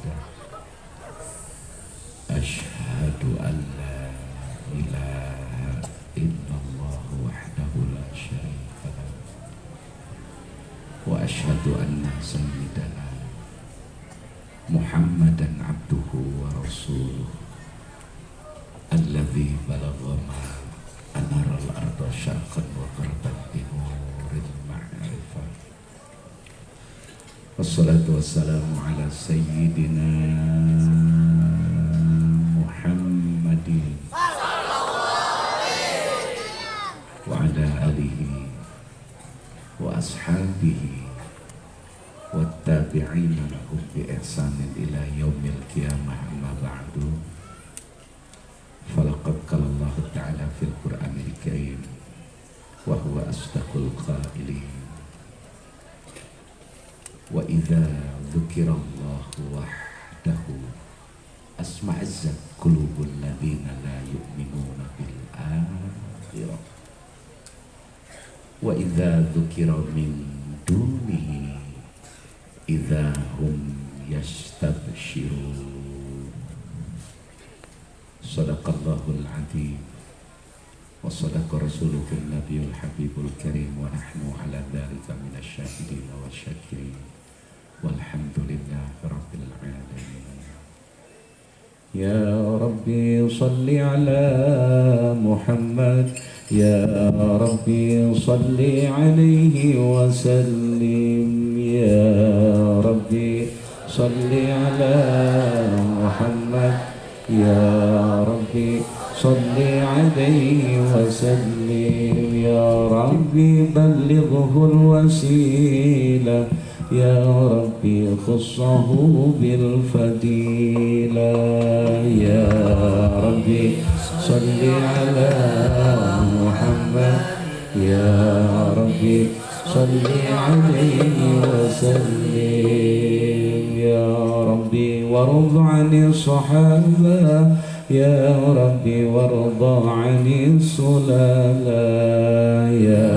وحده أشهد أن لا إله إلا الله وحده لا شريك له وأشهد أن سيدنا محمدا عبده ورسوله الذي بلغ ما أنار الأرض شرقا وغربا بنور المعرفة والصلاة والسلام على سيدنا محمد وعلى آله وأصحابه والتابعين لهم بإحسان إلى يوم القيامة. أما بعد فلقد قال الله تعالى في القرآن الكريم وهو أصدق القائلين وإذا ذكر الله وحده أشمئزت قلوب الذين لا يؤمنون بالآخرة وإذا ذكر من دونه إذا هم يستبشرون. صدق الله العظيم وصدق رسوله النبي الحبيب الكريم ونحن على ذلك من الشاهدين والشاكرين والحمد لله رب العالمين. يا ربي صل على محمد يا ربي صل عليه وسلم يا ربي صل على محمد يا ربي صل عليه وسلم يا ربي بلغه الوسيلة يا ربي خصه بالفضيلة يا ربي صل على محمد يا ربي صل عليه وسلم يا ربي وارض عن الصحابة يا ربي وارض عن السلالة يا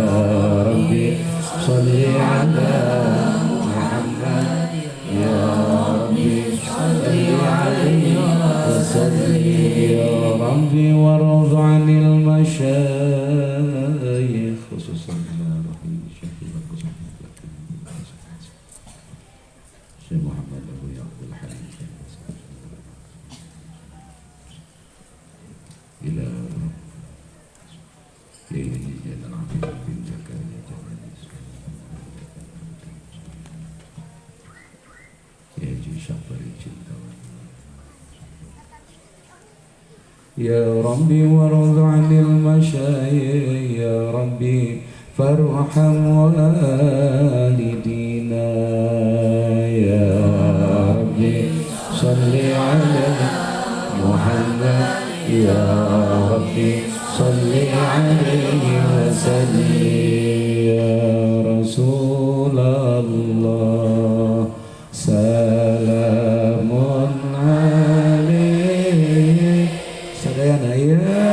ربي صل على محمد يا ربي صل عليه وسلم يا ربي وارض عن المشايخ خصوصا Syekh Muhammad Abu Abdul Halim ila Yayi Jalan Abid bin Zakaria Yaji Syafari Cintawan Ya Rabbi warad 'anil masyayikh ya Rabbi farham walidina ya Rabbi salli ala Muhammad ya Rabbi salli alaihi wa sallim ya Rasulullah salamun alaih sadayana ya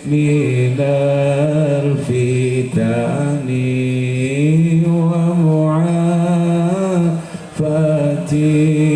من الفتن ومعافاتي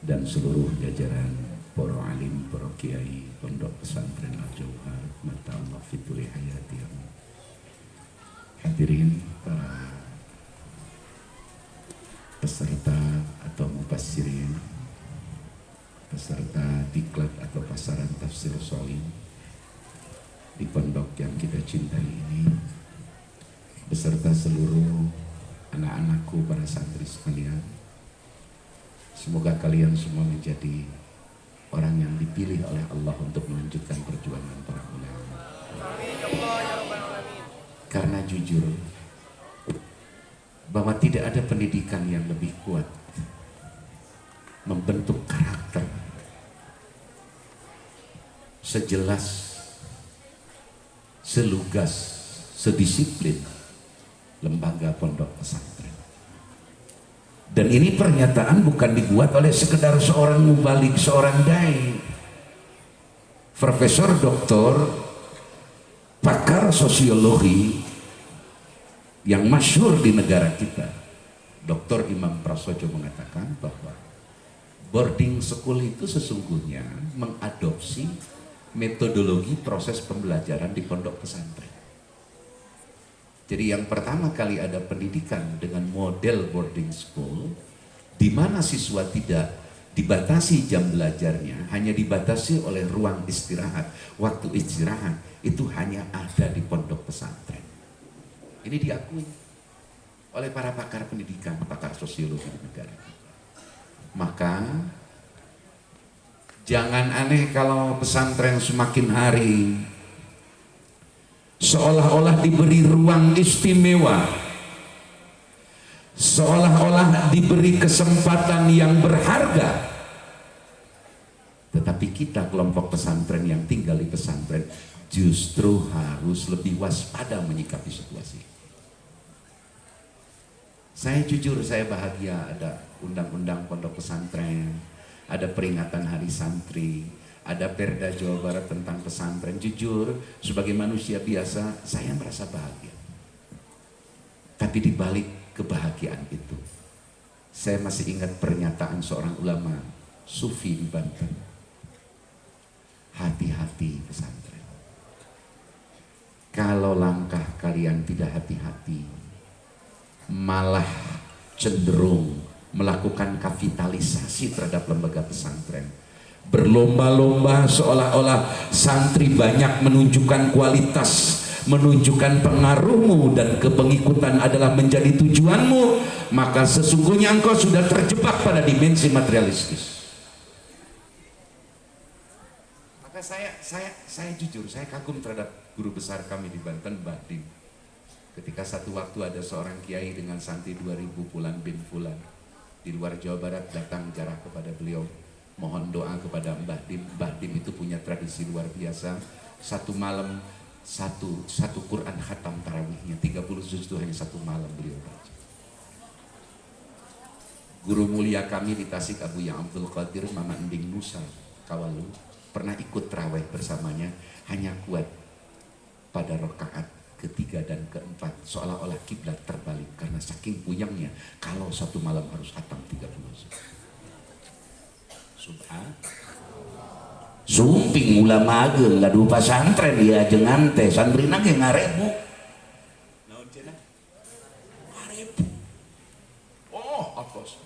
dan seluruh jajaran para alim, para kiai Pondok Pesantren Al Jauhar, mata Allah fituli hayati. Hadirin para peserta atau mufassirin, peserta diklat atau pasaran tafsir Shalim di pondok yang kita cintai ini, beserta seluruh anak-anakku, para santri sekalian. Semoga kalian semua menjadi orang yang dipilih oleh Allah untuk melanjutkan perjuangan para ulama. Karena jujur bahwa tidak ada pendidikan yang lebih kuat membentuk karakter sejelas, selugas, sedisiplin lembaga pondok pesantren. Dan ini pernyataan bukan dibuat oleh sekedar seorang mubalik, seorang dai, profesor doktor, pakar sosiologi yang masyhur di negara kita, Dr. Imam Prasojo, mengatakan bahwa boarding school itu sesungguhnya mengadopsi metodologi proses pembelajaran di pondok pesantren. Jadi yang pertama kali ada pendidikan dengan model boarding school, di mana siswa tidak dibatasi jam belajarnya, hanya dibatasi oleh ruang istirahat. Waktu istirahat itu hanya ada di pondok pesantren. Ini diakui oleh para pakar pendidikan, pakar sosiologi di negara kita. Maka jangan aneh kalau pesantren semakin hari seolah-olah diberi ruang istimewa, seolah-olah diberi kesempatan yang berharga. Tetapi kita kelompok pesantren yang tinggal di pesantren justru harus lebih waspada menyikapi situasi. Saya jujur, saya bahagia ada undang-undang pondok pesantren, ada peringatan hari santri, ada Perda Jawa Barat tentang pesantren. Jujur, sebagai manusia biasa, saya merasa bahagia. Tapi di balik kebahagiaan itu, saya masih ingat pernyataan seorang ulama sufi di Banten. Hati-hati pesantren. Kalau langkah kalian tidak hati-hati, malah cenderung melakukan kapitalisasi terhadap lembaga pesantren. Berlomba-lomba seolah-olah santri banyak menunjukkan kualitas, menunjukkan pengaruhmu dan kepengikutan adalah menjadi tujuanmu, maka sesungguhnya engkau sudah terjebak pada dimensi materialistis. Maka saya jujur, saya kagum terhadap guru besar kami di Banten, Mbah Dim. Ketika satu waktu ada seorang kiai dengan santri 2000 Fulan bin Fulan di luar Jawa Barat datang jarah kepada beliau, mohon doa kepada Mbah Dim. Mbah Dim itu punya tradisi luar biasa, satu malam satu Quran khatam tarawihnya 30 juz itu hanya satu malam beliau baca. Guru mulia kami di Tasik, Abu Ya Abdul Qadir Mama Ending Nusa Kawalu, pernah ikut tarawih bersamanya, hanya kuat pada rakaat ketiga dan keempat, seolah-olah kiblat terbalik karena saking puyengnya kalau satu malam harus khatam 30 juz. Sumping ulama ageung ngadu pasantren dia jengan teh santrina ge 5.000. Naon cenah? 5.000. Oh, apos.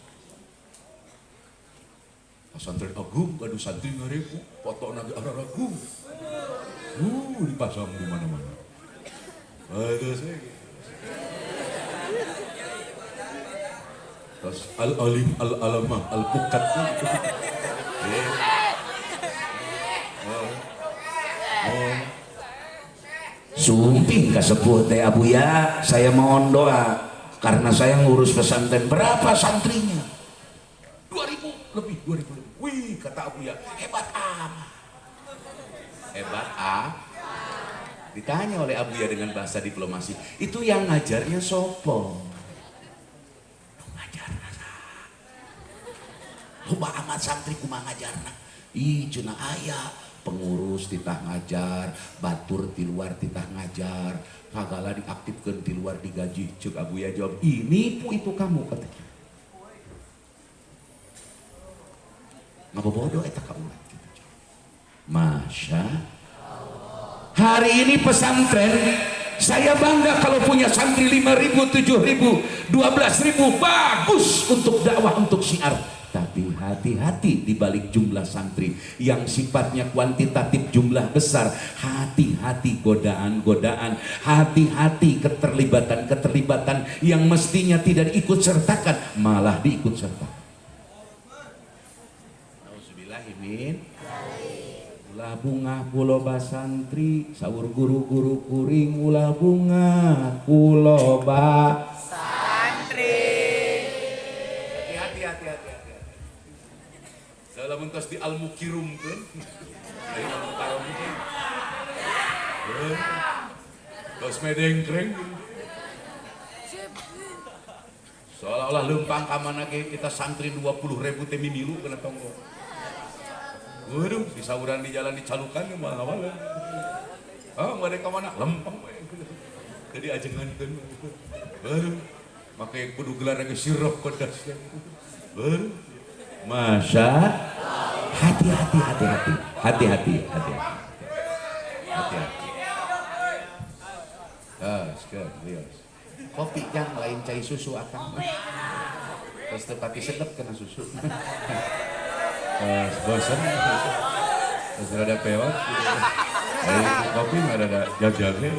Pasantren agung ngadu santri 5.000, fotona ge araragung. Dipasang di mana-mana. Ada saya. Terus al-alim al-alamah al-pukat. Sumping kasepuh teh Abu Ya, saya mohon doa karena saya ngurus pesantren. Berapa santrinya? 2.000 lebih, 2.000 lebih. Wih, kata Abu Ya, hebat amat. Hebat Ditanya oleh Abu Ya dengan bahasa diplomasi, itu yang ngajarnya sopo? Ngajarna loba amat santri kumaha ngajarna? Ih cenah aya pengurus titah ngajar, batur di luar titah ngajar, kagala diaktifkan di luar digaji. Cuk Abu Ya jawab, ini itu kamu katanya. ngabobodo eta ka umat kita. Masya hari ini pesantren saya bangga kalau punya santri 5.000, 7.000, 12.000, bagus untuk dakwah, untuk syiar. Tapi hati-hati di balik jumlah santri yang sifatnya kuantitatif jumlah besar. Hati-hati godaan-godaan, hati-hati keterlibatan-keterlibatan yang mestinya tidak ikut sertakan malah diikut sertakan. Nauzubillahimin. Ulah bunga puloba santri, saur guru-guru kuring ulah bunga puloba santri. Hati-hati. Dalam mentos di al-mukirum kan, terus medengkreng, seolah-olah lempang kamana kita santri 20.000 temi milu kena tonggo. Waduh, di sauran di jalan dicalukan ke mana-mana. Ah, mereka mana lempang, jadi ajengan kan. Waduh, pakai kudu gelar lagi sirop pedas. Waduh. Masya hati-hati kopi yang lain cai susu akan terus tepati sedap kena susu bosan terus ada pewat kopi nggak ada jag-jagnya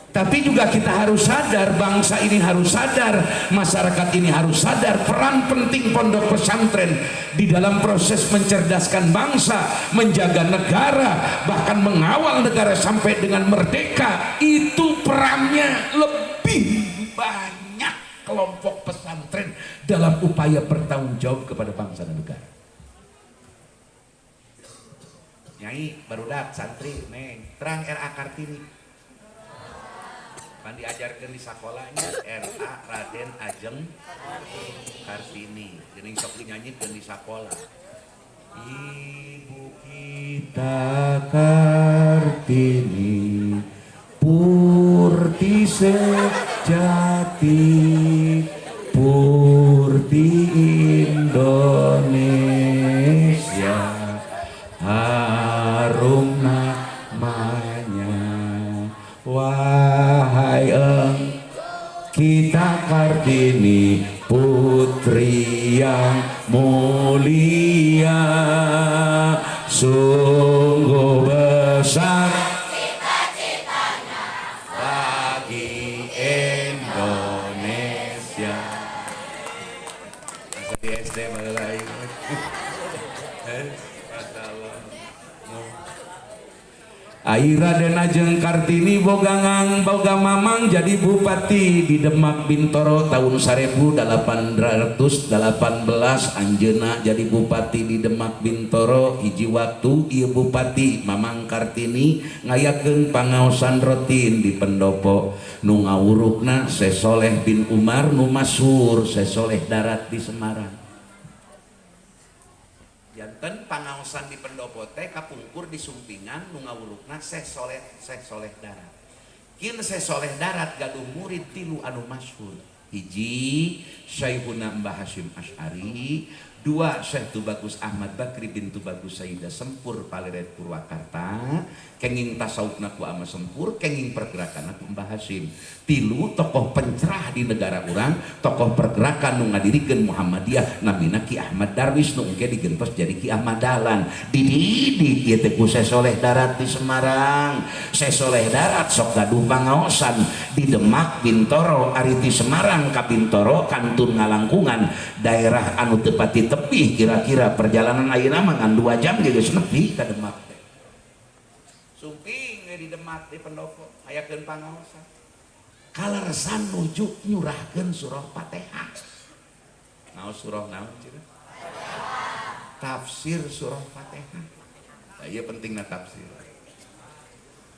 tapi juga kita harus sadar, bangsa ini harus sadar, masyarakat ini harus sadar peran penting pondok pesantren di dalam proses mencerdaskan bangsa, menjaga negara, bahkan mengawal negara sampai dengan merdeka. Itu perannya lebih banyak kelompok pesantren dalam upaya bertanggung jawab kepada bangsa dan negara. Nyai barudak santri neng terang RA Kartini kan diajarkan di sekolahnya RA Raden Ajeng Kartini jadi sok dinyanyikan di sekolah. Ibu kita Kartini purti sejati purti Indonesia harum namanya. Wahai kita Kartini putri yang mulia, sungguh besar cita-citanya bagi Indonesia. Masa di SD mana lagi? Aira Raden Ajeng Kartini boga mamang jadi bupati di Demak Bintoro tahun 1818. Anjeuna jadi bupati di Demak Bintoro hiji waktu ieu bupati Mamang Kartini ngayakeun pangaosan rutin di pendopo nu ngawurukna Sesoleh bin Umar nu masyhur Sesoleh Darat di Semarang. Janten pangaosan di pendopo teh kapungkur di Sumpingan nu ngawurukna Syekh Soleh Darat. Kieu Syekh Soleh Darat gaduh murid tilu anu masyhur. Hiji Syekhuna Mbah Hasyim Asy'ari, dua Syekh Tubagus Ahmad Bakri bin Tubagus Sayyidah Sempur Paleret Purwakarta, kenging tasawufna ku ama Sempur, kenging pergerakanna ku Mbah Hasyim. Tilu tokoh pencerah di negara urang, tokoh pergerakan nu ngadirikeun Muhammadiyah namina Ki Ahmad Darwis nu engke digentos jadi Ki Ahmad Dahlan. Dididik ieu teh ku Syekh Soleh Darat di Semarang. Syekh Soleh Darat sok gaduh pangaosan di Demak Bintoro ari ti Semarang ka Bintoro kantun ngalangkungan daerah anu teu pati tepi, kira-kira perjalanan ayeuna mah ngan 2 jam geus nepi ka Demak teh. Sumping di Demak di pendopo hayakeun pangaosan. Kaleresan nuju nyurahkeun surah Fatihah. Naon surah naon cenah? Tafsir surah Fatihah. Nah, ieu pentingna tafsir.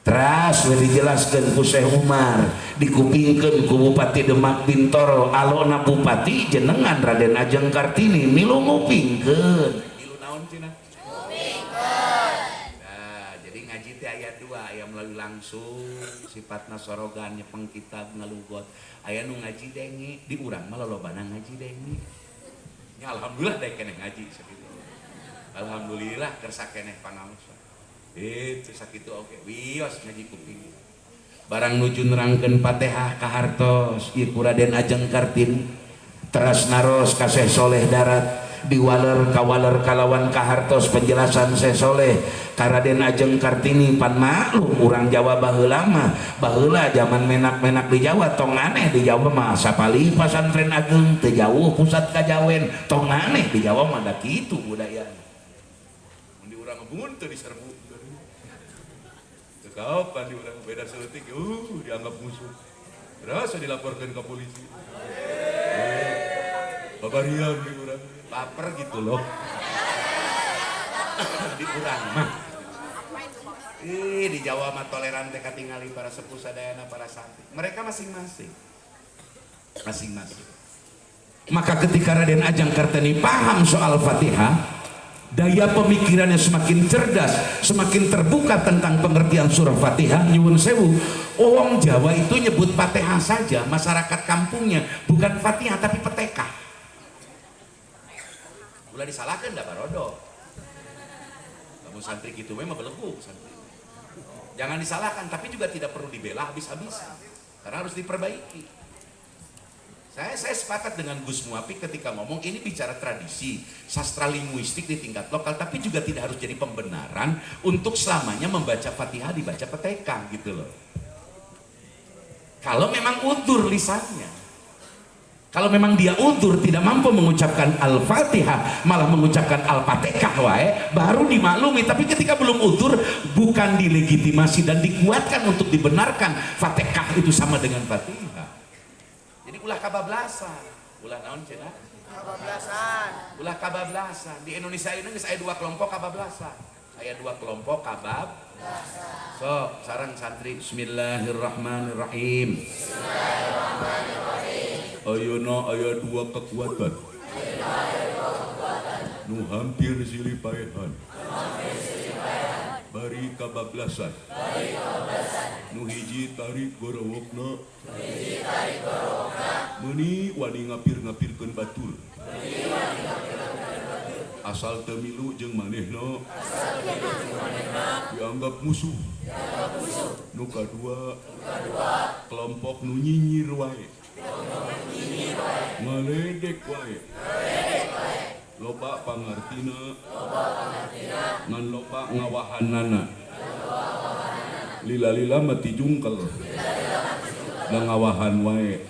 Teras dijelaskeun ku Syekh Umar, dikupingkeun ku Bupati Demak Bintoro, alona Bupati jenengan Raden Ajeng Kartini milu ngupingkeun. Milu naon cenah? Ngupingkeun. Nah, jadi ngaji teh aya 2, aya melalui langsung langsung sifatna sorogan nyepeng kitab ngalugot aya nu ngaji dengi di urang mah lolobana ngaji dengi nya alhamdulillah daek keneh ngaji sakitu alhamdulillah keur sakeneh pangaosan itu sakitu oge wios ngaji kuping barang nuju nerangkeun Fatihah ka hartos ieu Raden Ajeng Kartini teras naros ka Syekh Soleh Darat diwaler kawaler kalawan kahartos penjelasan Syekh Soleh ka Raden Ajeng Kartini pan maklum urang Jawa baheula mah baheula zaman menak-menak di Jawa tong aneh di Jawa mah sapali pasantren ageng teu jauh pusat kajawen tong aneh di Jawa mah da kitu budayana mun di urang ngebun teu diserbu teu kapan di urang beda seutik dianggap musuh berasa dilaporkan ke polisi babarian di urang baper gitu loh di urang mah di Jawa mah toleran teh katingali para sepuh sadayana para santri mereka masing-masing maka ketika Raden Ajeng Kartini paham soal Fatihah daya pemikirannya semakin cerdas semakin terbuka tentang pengertian surah Fatihah nyuwun sewu wong Jawa itu nyebut Fatihah saja masyarakat kampungnya bukan Fatihah tapi petekah ulah disalahkan dah barodo kamu santri gitu memang belegu santri jangan disalahkan tapi juga tidak perlu dibela habis-habisan karena harus diperbaiki saya sepakat dengan Gus Muafi ketika ngomong ini bicara tradisi sastra linguistik di tingkat lokal tapi juga tidak harus jadi pembenaran untuk selamanya membaca Fatihah dibaca petekang gitu loh kalau memang udur lisannya kalau memang dia udur tidak mampu mengucapkan Al-Fatihah malah mengucapkan Al-Fatihah wae baru dimaklumi tapi ketika belum udur bukan dilegitimasi dan dikuatkan untuk dibenarkan Fatihah itu sama dengan Fatihah jadi ulah kabablasan ulah naon cenah kabablasan ulah kabablasan di Indonesia ini geus aya dua kelompok kabablasan aya dua kelompok kabablasan so sareng santri Bismillahirrahmanirrahim ayeuna aya dua kekuatan nu hampir silipaehan bari kabablasan nu hiji tarik gorowokna meuni wani ngapir-ngapirkeun batur asal teu milu jeung manehna dianggap musuh nu kadua kelompok nu nyinyir wae ngaledek wae loba pangartina ngan loba ngawahanana lila-lila mati jungkel da ngawahan wae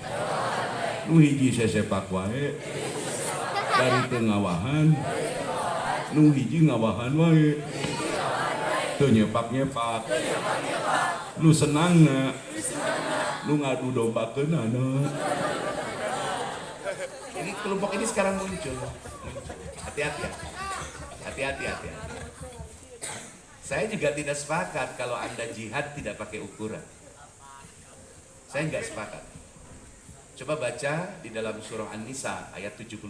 nu hiji sesepak wae dari teu ngawahan nu hiji ngawahan wae teu nyepak-nyepak nu senangna nu ngadu dombakeunana ini kelompok ini sekarang muncul hati-hati saya juga tidak sepakat kalau Anda jihad tidak pakai ukuran saya nggak sepakat coba baca di dalam surah An-Nisa ayat 76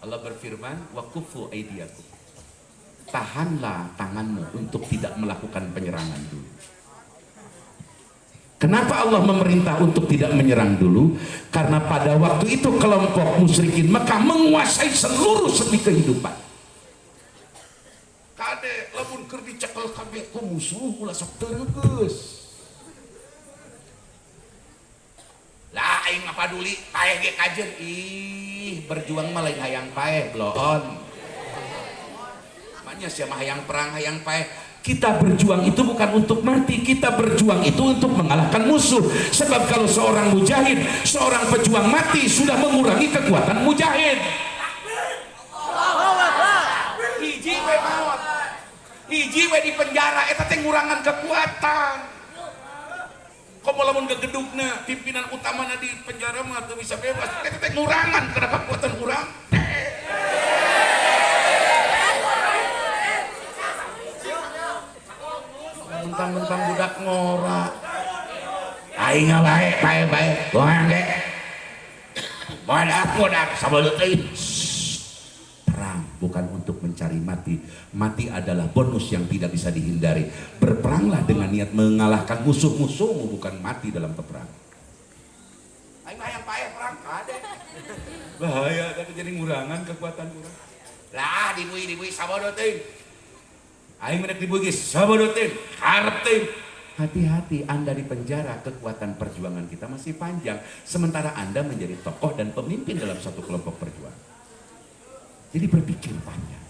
Allah berfirman wa kufu aidiakum tahanlah tanganmu untuk tidak melakukan penyerangan dulu. Kenapa Allah memerintah untuk tidak menyerang dulu? Karena pada waktu itu kelompok musyrikin Mekah menguasai seluruh sendi kehidupan. Kade lamun keur dicekel kabeh ku musuh ulah sok teu geus. Lah aing mah paduli paeh ge kajen ih berjuang mah lain hayang paeh bloon. Makanya sia mah hayang perang hayang paeh. Kita berjuang itu bukan untuk mati, kita berjuang itu untuk mengalahkan musuh. Sebab kalau seorang mujahid, seorang pejuang mati sudah mengurangi kekuatan mujahid. Hiji we maut, hiji we di penjara, eta teh ngurangan kekuatan. Komo lamun gegedugna pimpinan utamana di penjara mah teu bisa bebas, eta teh ngurangan karena kekuatan urang. Mentang-mentang budak ngora aing bae bae goang ge budak sabalut teuing perang bukan untuk mencari mati. Mati adalah bonus yang tidak bisa dihindari. Berperanglah dengan niat mengalahkan musuh-musuhmu, bukan mati dalam peperangan. Aing hayang paeh perang kade. Bahaya tapi jadi ngurangan kekuatan urang. Lah dibui sabodo teuing. Aing menek dibui geus sabodo teuing, hareup teuing. Hati-hati, Anda di penjara, kekuatan perjuangan kita masih panjang. Sementara Anda menjadi tokoh dan pemimpin dalam satu kelompok perjuangan. Jadi berpikir panjang.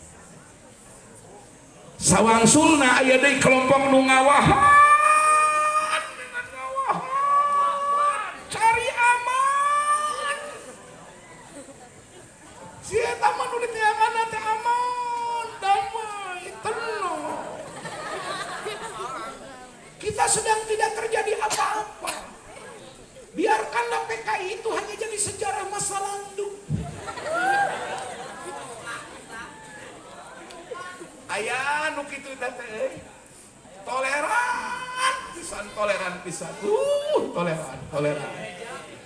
Sawangsulna aya deui kelompok nu ngawahan dengan ngawahan cari aman. Si eta mah nu ditiangan teh aman, damai, tenang. Kita sedang tidak terjadi apa-apa. Biarkanlah PKI itu hanya jadi sejarah masa lalu. Aya nu kitu teh toleran pisan. Toleran.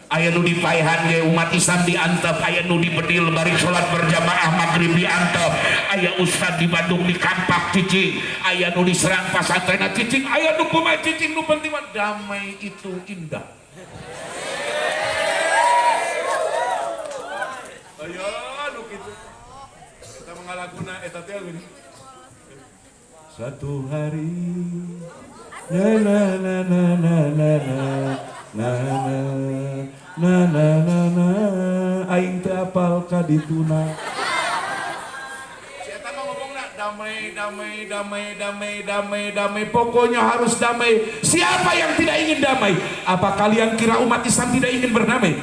Aya nu dipaehan ge umat Islam diantep, aya nu dibedil bari salat berjamaah maghrib diantep, aya ustad di Bandung dikampak cicing, aya nu diserang pasantren cicing, aya nu kumaha cicing, nu penting mah damai itu indah. Aya nu kitu. Kita mengalaguna eta teh gini. Satu hari aing teu apal ka dituna. Si eta mah ngomongna damai. Pokoknya harus damai. Siapa yang tidak ingin damai? Apa kalian kira umat Islam tidak ingin berdamai?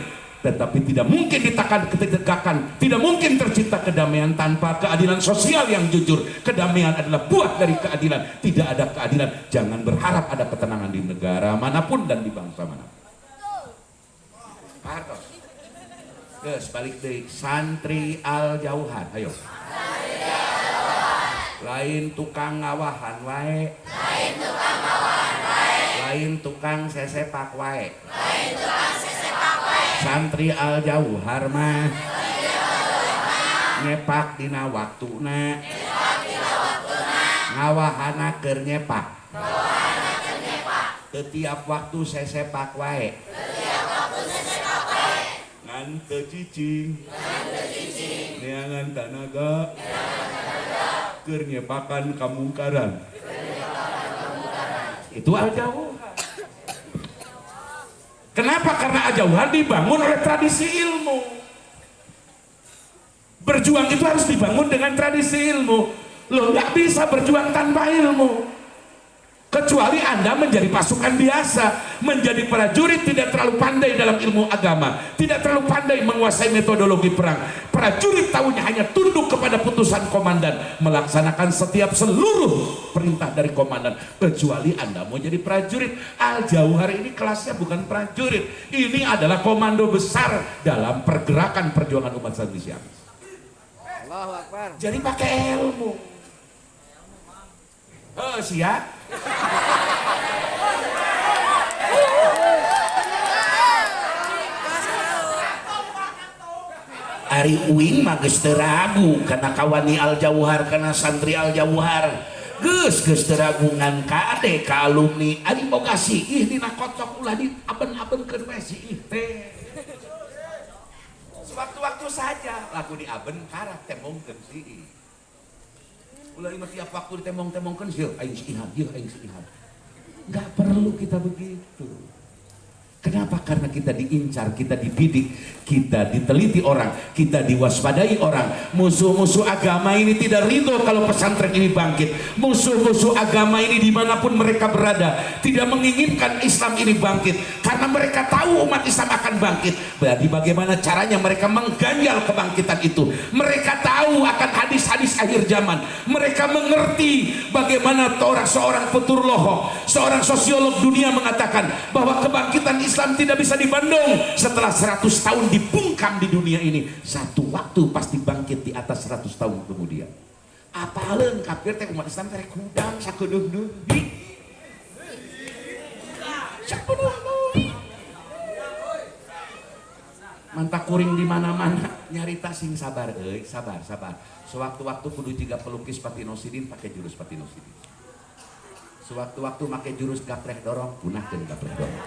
Tetapi tidak mungkin ditegakkan, tidak mungkin tercipta kedamaian tanpa keadilan sosial yang jujur. Kedamaian adalah buah dari keadilan. Tidak ada keadilan, jangan berharap ada ketenangan di negara manapun dan di bangsa manapun. Partos. Geus balik deui santri Al-Jauhar, ayo. Lain tukang ngawahan wae. Lain tukang sesepak wae. Santri Al-Jauhar mah nyepak dina waktuna, ngawahana keur nyepak. Setiap waktu sesepak wae. Ngan teu cicing, neangan tanaga, keur nyepakan kamungkaran. Itu Al-Jauhar. Kenapa? Karena Al-Jauhar dibangun oleh tradisi ilmu. Berjuang itu harus dibangun dengan tradisi ilmu. Lo nggak bisa berjuang tanpa ilmu. Kecuali Anda menjadi pasukan biasa, menjadi prajurit tidak terlalu pandai dalam ilmu agama, tidak terlalu pandai menguasai metodologi perang. Prajurit tahunya hanya tunduk kepada putusan komandan, melaksanakan setiap seluruh perintah dari komandan. Kecuali Anda mau jadi prajurit. Al-Jauhar ini kelasnya bukan prajurit, ini adalah komando besar dalam pergerakan perjuangan umat Islam. Allahu Akbar. Jadi pakai ilmu. Oh siap. Ari uing mah geus teu ragu kana kawani Al-Jauhar, kana santri Al-Jauhar. Geus teu ragu ngan kade ka alumni ari boga siih dina kocok ulah di aben-abenkeun we siih teh. Sewaktu-waktu saja lagu di aben karak temongkeun siih. Ulah imah tiap waktu ditemong-temongkeun yeuh aing siihan, yeuh aing siihan. Enggak perlu kita begitu. Kenapa? Karena kita diincar, kita dibidik, kita diteliti orang, kita diwaspadai orang. Musuh-musuh agama ini tidak ridho kalau pesantren ini bangkit. Musuh-musuh agama ini dimanapun mereka berada tidak menginginkan Islam ini bangkit, karena mereka tahu umat Islam akan bangkit. Berarti bagaimana caranya mereka mengganjal kebangkitan itu? Mereka tahu akan hadis-hadis akhir zaman. Mereka mengerti bagaimana seorang petur loho, seorang sosiolog dunia mengatakan bahwa kebangkitan Islam tidak bisa dibendung. Setelah 100 tahun dibungkam di dunia ini, satu waktu pasti bangkit di atas 100 tahun kemudian. Apaleun kafir teh umat Islam teh kudang sakedeung deui. Mantap kuring di mana-mana nyarita sing sabar, sabar, sabar. Sewaktu-waktu kudu jiga pelukis Patinosidin pakai jurus Patinosidin. Sewaktu-waktu pakai jurus gapreh dorong, punahkeun gapreh dorong.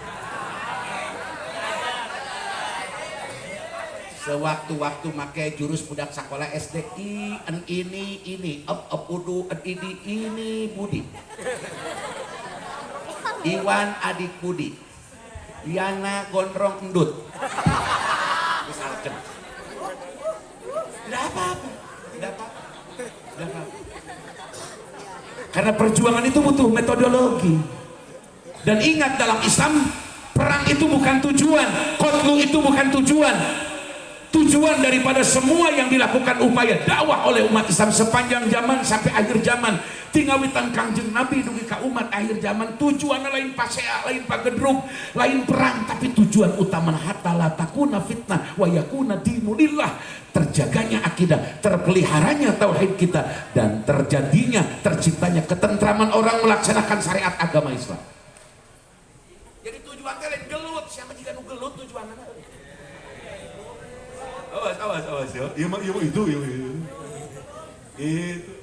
Sewaktu-waktu pakai jurus budak sekolah SD ini udu ini Budi. Iwan adik Budi. Yana gondrong endut. Misalkan. Tidak apa-apa. Karena perjuangan itu butuh metodologi. Dan ingat, dalam Islam perang itu bukan tujuan, qatlu itu bukan tujuan. Tujuan daripada semua yang dilakukan upaya dakwah oleh umat Islam sepanjang zaman sampai akhir zaman, tinggawitan Kangjeng Nabi dugi ka umat akhir zaman, tujuannya lain pasea, lain pagedruk, lain perang, tapi tujuan utama hatta la takuna fitnah wa yakuna dinulillah, terjaganya akidah, terpeliharanya tauhid kita, dan terciptanya ketentraman orang melaksanakan syariat agama Islam. Jadi tujuannya lain gelut, siapa jika nu gelut tujuannya? Awas ya. Iya itu. Itu.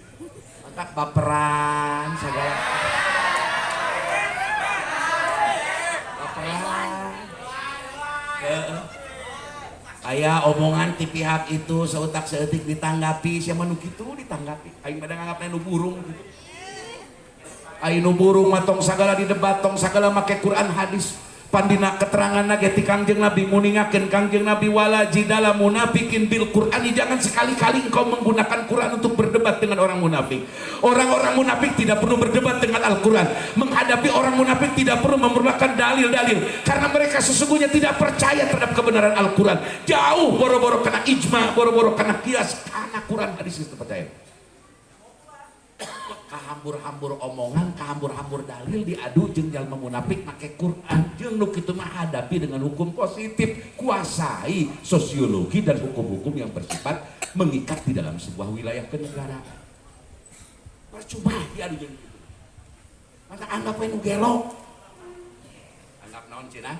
Mantap baperan segala. Baperan. Aya omongan ti pihak itu seutak seetik ditanggapi, siapa nu kitu ditanggapi. Aing pada nganggapna nu burung gitu. Aing nu burung matong sagala di debat, tong sagala make Quran hadis. Pandina keterangan nage ti Kangjeng Nabi muningakeun Kangjeng Nabi wala jidala munafikin bil Qur'ani, jangan sekali-kali engkau menggunakan Quran untuk berdebat dengan orang munafik. Orang-orang munafik tidak perlu berdebat dengan Al-Quran. Menghadapi orang munafik tidak perlu memerlukan dalil-dalil, karena mereka sesungguhnya tidak percaya terhadap kebenaran Al-Quran. Jauh boro-boro kena ijma, boro-boro kena kias, karena Quran hadis itu percaya. Kahambur-hambur omongan, kahambur-hambur dalil diadu jeung jalma munafik make Quran, jeung nu kitu mah hadapi dengan hukum positif, kuasai sosiologi dan hukum-hukum yang bersifat mengikat di dalam sebuah wilayah kenegaraan. Percuma diadu jeung kitu. Maka anggap we nu gelo. Anggap naon cenah?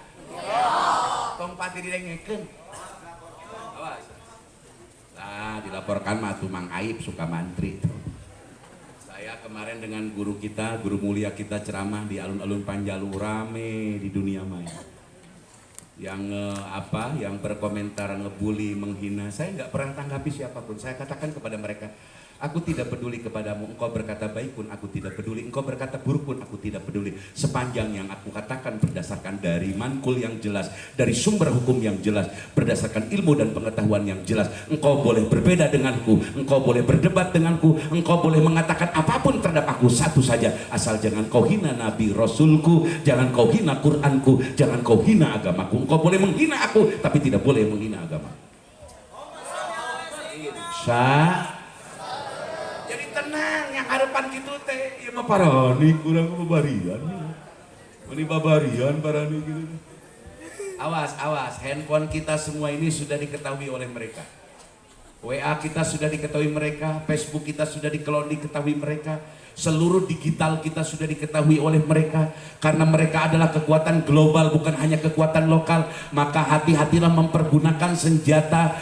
Tong pati didengekeun. Awas. Nah, dilaporkan mah atuh Mang Aib suka mantri. Saya kemarin dengan guru kita, guru mulia kita ceramah di alun-alun Panjalu, rame di dunia maya. Yang berkomentar, ngebully, menghina, saya nggak pernah tanggapi siapapun. Saya katakan kepada mereka, aku tidak peduli kepadamu, engkau berkata baik pun aku tidak peduli, engkau berkata buruk pun aku tidak peduli, sepanjang yang aku katakan berdasarkan dari mankul yang jelas, dari sumber hukum yang jelas, berdasarkan ilmu dan pengetahuan yang jelas. Engkau boleh berbeda denganku, engkau boleh berdebat denganku, engkau boleh mengatakan apapun terhadap aku, satu saja, asal jangan kau hina Nabi Rasulku, jangan kau hina Quranku, jangan kau hina agamaku. Engkau boleh menghina aku, tapi tidak boleh menghina agama. Tenang, yang harapan gitu teh, ya mah parani kurang babarian, ini babarian parani gitu. Awas, handphone kita semua ini sudah diketahui oleh mereka. WA kita sudah diketahui mereka, Facebook kita sudah diketahui mereka, seluruh digital kita sudah diketahui oleh mereka, karena mereka adalah kekuatan global, bukan hanya kekuatan lokal. Maka hati-hatilah mempergunakan senjata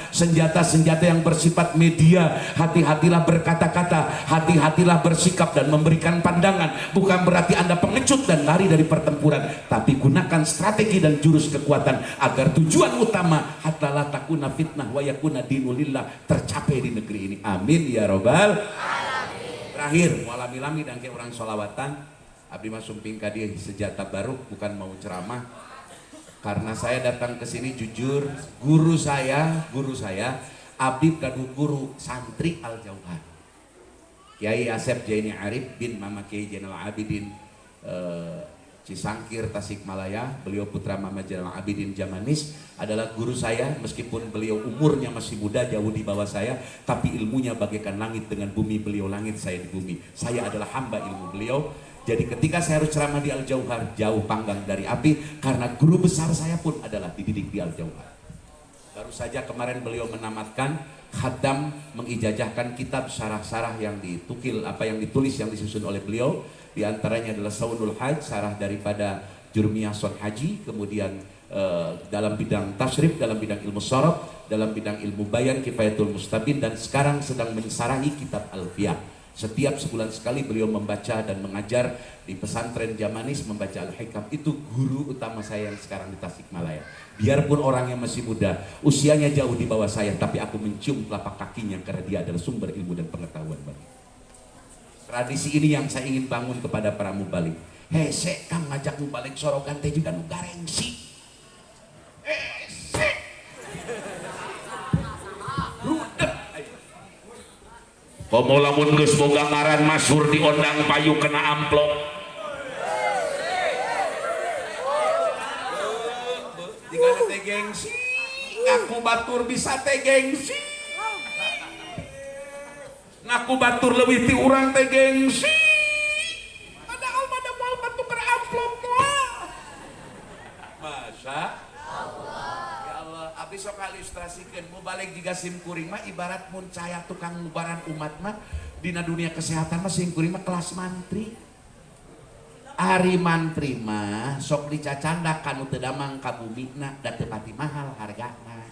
yang bersifat media. Hati-hatilah berkata-kata, hati-hatilah bersikap dan memberikan pandangan. Bukan berarti Anda pengecut dan lari dari pertempuran, tapi gunakan strategi dan jurus kekuatan agar tujuan utama hatta la takuna fitnah wa yakuna dinulillah tercapai di negeri ini. Amin ya robbal alamin. Terakhir, walami-lami dan ke orang sholawatan, abdi mah sumping ka dieu sejata baru, bukan mau ceramah. Karena saya datang ke sini jujur, guru saya abdi kadu guru santri Al Jauhar, Kiai Asep Jaini Arif bin Mama Kiai Zainal Abidin Cisangkir Tasikmalaya. Beliau putra Mama Zainal Abidin Jamanis, adalah guru saya. Meskipun beliau umurnya masih muda, jauh di bawah saya, tapi ilmunya bagaikan langit dengan bumi. Beliau langit, saya di bumi. Saya adalah hamba ilmu beliau. Jadi ketika saya harus ceramah di Al Jauhar, jauh panggang dari api, karena guru besar saya pun adalah dididik di Al Jauhar. Baru saja kemarin beliau menamatkan khatam, mengijazahkan kitab syarah-syarah yang ditukil, yang ditulis, yang disusun oleh beliau. Di antaranya adalah Saunul Hajj, syarah daripada Jurmiyason Haji, kemudian dalam bidang tasrif, dalam bidang ilmu sorof, dalam bidang ilmu bayan Kifayatul Mustabin, dan sekarang sedang mensarahi kitab Alfiyah. Setiap sebulan sekali beliau membaca dan mengajar di pesantren Jamanis, membaca Al-Hikam. Itu guru utama saya yang sekarang di Tasikmalaya. Biarpun orangnya masih muda, usianya jauh di bawah saya, tapi aku mencium telapak kakinya karena dia adalah sumber ilmu dan pengetahuan bagi. Tradisi ini yang saya ingin bangun kepada para mubalik. Hese kang ngajak mubalik sorogan teh juga nu garengsi. Hese. Rudep. Komo lamun geus boga ngaran masyhur diondang payu kena amplop. Digana teh gengsi, ngaku batur bisa teh gengsi. Ngaku batur leuwih ti urang teh gengsi. Padahal pada moal batur kena amplop moal. Masya Allah. Ya Allah, abdi sok ilustrasikeun mau balik jiga sim kuring mah ibarat mun cahaya tukang ngubaran umat mah dina dunia kesehatan mah sim kuring mah kelas mantri. Ari mantri mah sok dicacanda kanu teu damang ka bumina da teu pati mahal hargana.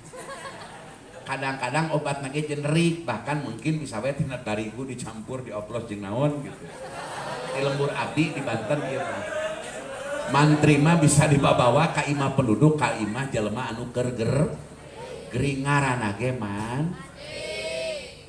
Kadang-kadang obatna ge generik, bahkan mungkin bisa wae tina tarigu dicampur dioplos jeung naon gitu. Di lembur abdi di Banten ieu mah. Mantri mah bisa dibawa ka imah penduduk, ka imah jelema anu keur gering ngaranna ge man.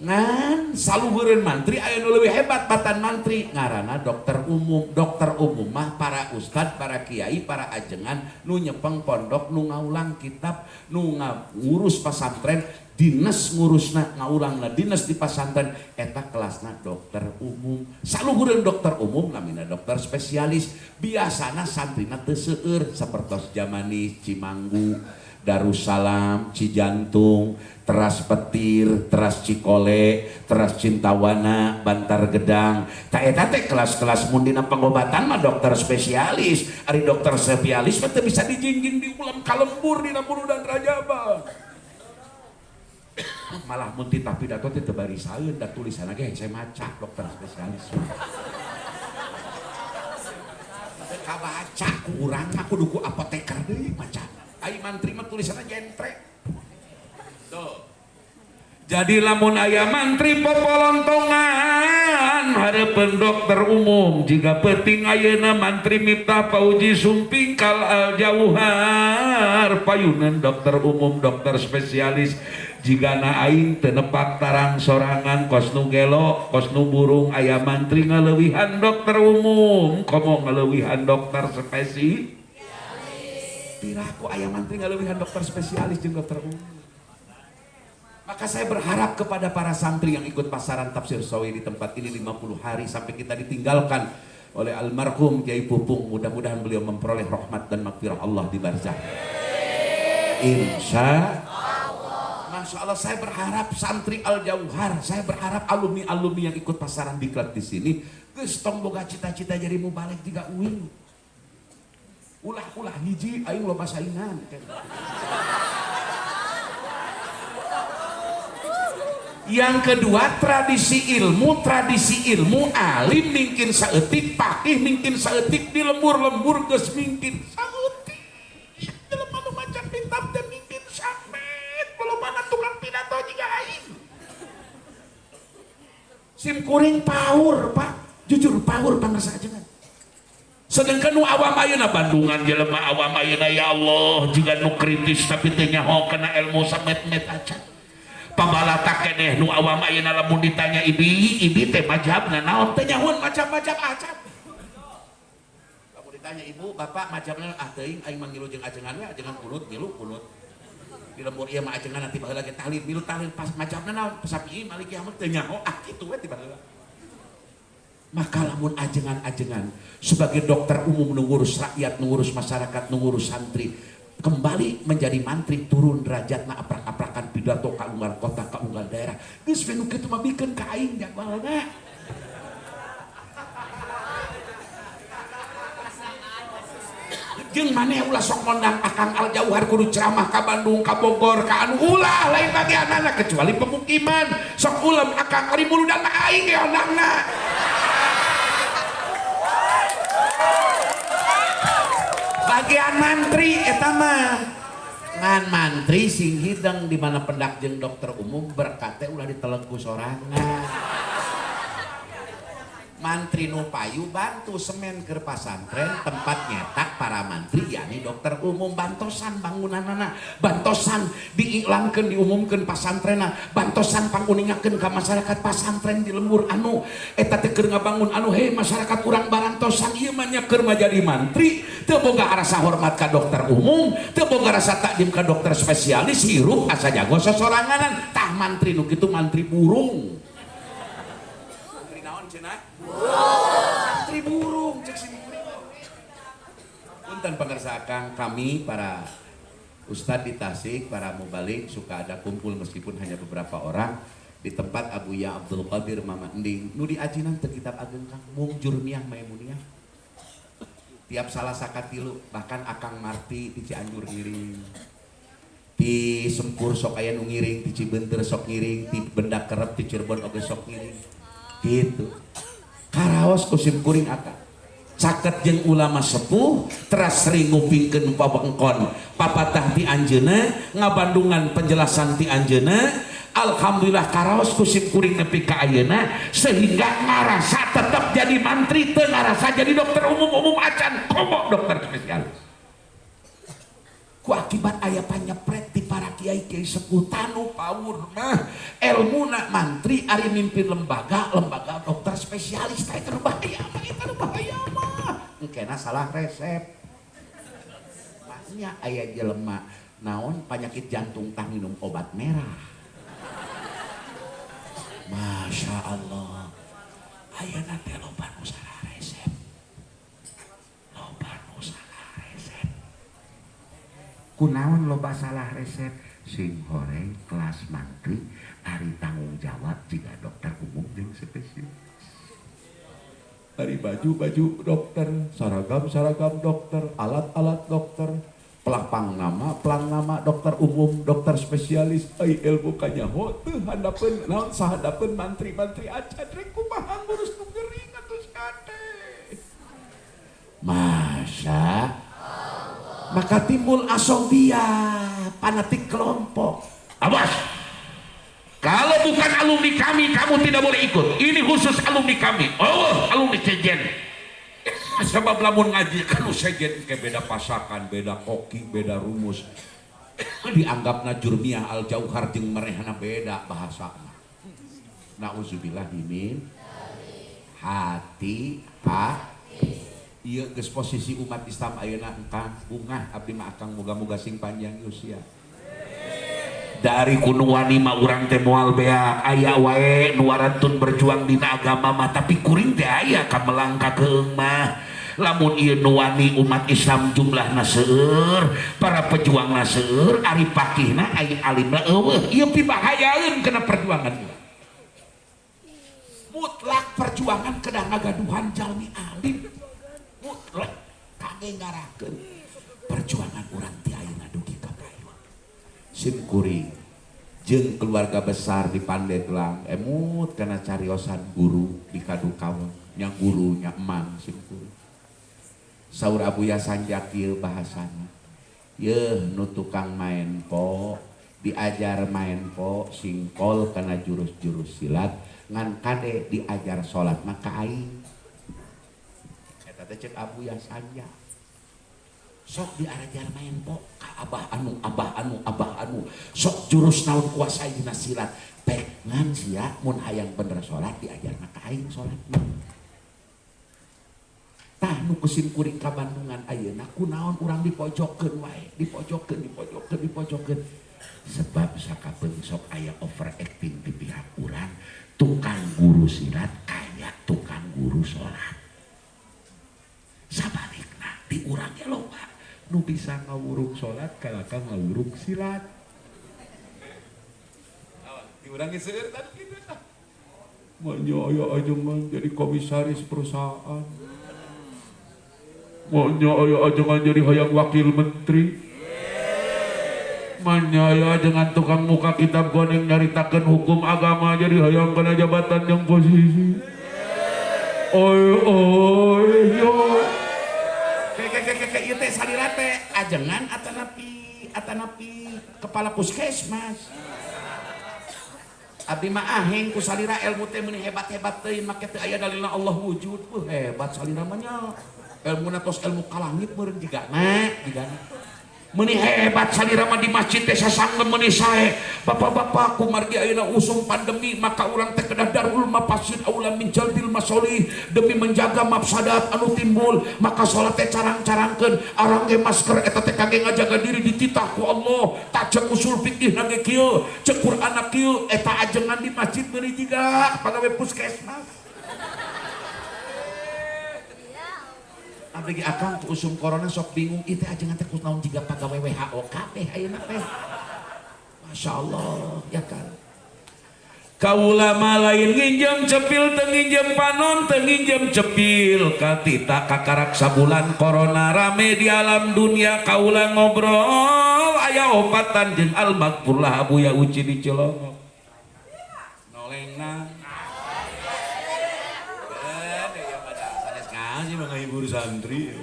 Ngan saluhureun mantri aya nu leuwih hebat batan mantri ngaranna dokter umum. Dokter umum mah para ustad, para kiai, para ajengan nu nyepeng pondok, nu ngaulang kitab, nu ngurus pesantren, dinas ngurusna ngaulangna dinas di pesantren, eta kelasna dokter umum. Saluhureun dokter umum namina dokter spesialis. Biasana santrina teu seueur sapertos Jamanis, Cimanggu, Darussalam, Cijantung, Teras Petir, Teras Cikole, Teras Cintawana, Bantar Gedang. Ta eta teh kelas-kelas mun dina pengobatan mah dokter spesialis. Ari dokter spesialis mah teu bisa dijingjing di ulam kalembur dina Buru dan Rajaba. Malah mun tita pidato teh teu barisaeun da tulisanna ge hese maca dokter spesialis. Kabaca ku urang mah kudu ku apoteker deui maca. Ai mantri mah tulisanna jentre. Tuh. Jadi lamun aya mantri popolontongan hareupeun dokter umum, jika penting ayeuna mantri Miftah Fauzi Sumping kal al Jauhar payunan dokter umum, dokter spesialis. Jigana aing teu nepak tarang sorangan kos nu gelo, kos nu burung aya mantri ngaleuwihan dokter umum, komo ngaleuwihan dokter spesialis. Piraku aya mantri ngaleuwihan dokter spesialis jeung dokter umum. Maka saya berharap kepada para santri yang ikut pasaran tafsir sawi di tempat ini 50 hari sampai kita ditinggalkan oleh almarhum Kiai Pupung. Mudah-mudahan beliau memperoleh rahmat dan magfirah Allah di barzakh. Insya Allah. Masya Allah, saya berharap santri Al Jauhar, saya berharap alumni-alumni yang ikut pasaran diklat di sini geus tong boga cita-cita jadi mubalik juga uing. Ulah hiji aing loba saingan. Yang kedua, tradisi ilmu alim mungkin saeutik, pakih mungkin saeutik, di lembur-lembur geus mungkin saeutik. Jelema nu maca kitab teh mungkin samet, balobana tukang pidato jiga aing. Sim kuring paur, Pak. Jujur paur pangrasa ajengan. Sedangkan nu awam ayeuna Bandungan jelema awam ayeuna ya Allah, jiga nu kritis tapi teu nyaho kana ilmu samet-met acan. Pambalata keneh nu awam ayeuna lamun ditanya ibi teh mazhabna naon teh nyahoan macam-macam acan. Lamun ditanya ibu bapak mazhabna teuing aing mangilu jeung ajengan we ajengan kunut ngilu kunut. Di lembur ieu mah ajengan nanti baheula ge tahlil milu tahlil pas mazhabna naon Syafi'i Maliki Ahmad teu nyaho kitu we ti baheula. Maka lamun ajengan-ajengan sebagai dokter umum ngurus rakyat, ngurus masyarakat, ngurus santri, kembali menjadi mantri turun derajatna aprak-aprakan pidato ka unggal kota, ka unggal daerah. Geus we nu kitu mah bikeun ka aing jadwalna. Jeung maneh ulah sok ngondang Akang Al Jauhar kudu ceramah ka Bandung, ka Bogor, ka anu ulah lain bagianna kecuali pemukiman. Sok ulem Akang ari muludan aing ge ondangna. bagian mantri eta mah ngan mantri sing hidang di mana pendak jeung dokter umum berkate ulah ditelegku sorangan. Mantri nu payu bantu semen ke pasantren tempat nyetak para mantri yakni dokter umum bantosan bangunanana bantosan diiklankeun diumumkeun pasantrena bantosan panguningakeun ka masyarakat pasantren di lembur anu eta teh keur ngabangun anu he masyarakat urang barantosan ieu mah nya keur jadi mantri teu boga rasa hormat ka dokter umum teu boga rasa takdim ka dokter spesialis hirup asa jago sosoranganan tah mantri nu kitu mantri burung. Mantri naon cenah? Mantri burung cek sini. Punten pangersakang kami para ustadz di Tasik, para mubalik suka ada kumpul meskipun hanya beberapa orang di tempat Abuya Abdul Qadir Mama Ending nu diajinan teu kitab ageng Kang mung Jurmiyah Maimuniyah. Tiap salah sakatilu bahkan Akang Marti di Cianjur ngiring. Di Sempur sok aya nu ngiring, di Cibeunteur sok ngiring, di Benda Kerep di Cirebon oge sok ngiring. Gitu. Karaos kusim kuring akang caket jeung ulama sepuh teras sering ngupingkeun pabengkon papatah ti anjeunna ngabandungan penjelasan ti anjeunna alhamdulillah karaos kusim kuring nepi ka ayeuna sehingga ngarasa tetap jadi mantri teu ngarasa jadi dokter umum acan komo dokter spesialis ku akibat aya panyepret di para kiai-kiai sepuh tanu pawur mah elmuna mantri ari mimpin lembaga dokter spesialis teh berbahaya mah engkena salah resep masnya aya jelema naon penyakit jantung tah minum obat merah Masya Allah ayeuna teh loba nu salah resep kunaon loba salah resep sing horeng kelas mantri ari tanggung jawab jika dokter umum jeung spesialis ari baju dokter seragam dokter alat dokter pelang nama dokter umum dokter spesialis ai ilmu kanyaho teu handapeun naon sahadapeun mantri acan rek kumaha ngurus nu geuring atuh kate Masya maka timbul asobia fanatik kelompok. Awas, kalau bukan alumni kami kamu tidak boleh ikut. Ini khusus alumni kami. Oh, alumni sejen. Sebab lamun ngaji kan sejen ke beda pasakan, beda koki, beda rumus. Dianggapna Jurmiyah Al Jauhar jeung merehna beda bahasana. Nauzubillah min hati iya geus posisi umat Islam ayeuna engkang bungah abdi mah akang moga-moga sing panjang usia dari kuno wani mah urang teh moal bea aya wae nu warantun berjuang dina agama mah tapi kuring teh aya ka melangka keung mah lamun ieu nu wani umat Islam jumlahna seueur para pejuangna seueur ari pakihna ari alimna eueuh ieu pibahayaeun kana perjuangan urang mutlak perjuangan kedah ngagaduhan jalmi alim mutlak kage ngarakeun perjuangan urang ti ayeuna dugi ka kayu sim kuring jeung keluarga besar di Pandeglang emut kana cariosan guru di Kadukaweung nya guru nya emang sim kuring saur Abuya Sanjak ieu bahasana yeuh nu tukang main po diajar main po singkol kana jurus-jurus silat ngan kade diajar salat maka aing cek Abuya Sanjak sok diajar main po ka abah anu sok jurus naon kuasai dina silat pek ngan sia mun hayang bener salat diajar maka aing salat tah nu kusim kuring ka Bandungan ayeuna kunaon urang dipojokkeun wae dipojokkeun sebab sakapeung sok aya overacting di pihak urang tukang guru silat kaya tukang guru salat sabalikna di urang ge loba nu bisa ngawurung salat kalaka ngawurung silat di urang ge seueur tadi kitu tah manya aya ajengan jadi komisaris perusahaan manya aya ajengan jadi hayang wakil menteri manya aya ajengan tukang muka kitab goneng nyaritakeun hukum agama jadi hayang kana jabatan yang posisi oi yo ieu teh salira teh ajengan atanapi kepala puskesmas. Abdi mah aheng ku salira ilmu teh meuni hebat-hebat teuing make teu aya dalilna Allah wujud. Hebat salira mah nya. Ilmuna tos ilmu kalangit meureun jigana. Meuni hebat salira mah di masjid teh sasanggem meuni sae. Bapak-bapak kumargi ayeuna usum pandemi maka urang teh kedah darul mafasid aula min jalbil masolih demi menjaga mafsadat anu timbul maka salat teh carang-carangkeun arang ge masker eta teh kangge ngajaga diri dititah ku Allah. Tak cek usul fikih na ge kieu, cek Qur'an kieu eta ajengan di masjid meuni jiga pagawe puskesmas. Abdi akang ku usum corona sok bingung itu ajengan teh kunaon jiga pagawe WHO kabeh ayeuna teh. Masyaallah ya kan. Kaula mah lain nginjem cepil teu nginjem panon teu nginjem cepil katita kakarak sabulan corona rame di alam dunia kaula ngobrol aya opatan jeung al-maghfur lah Abuya Uci di Cilongok. Nolengna sih mah ngahibur santri.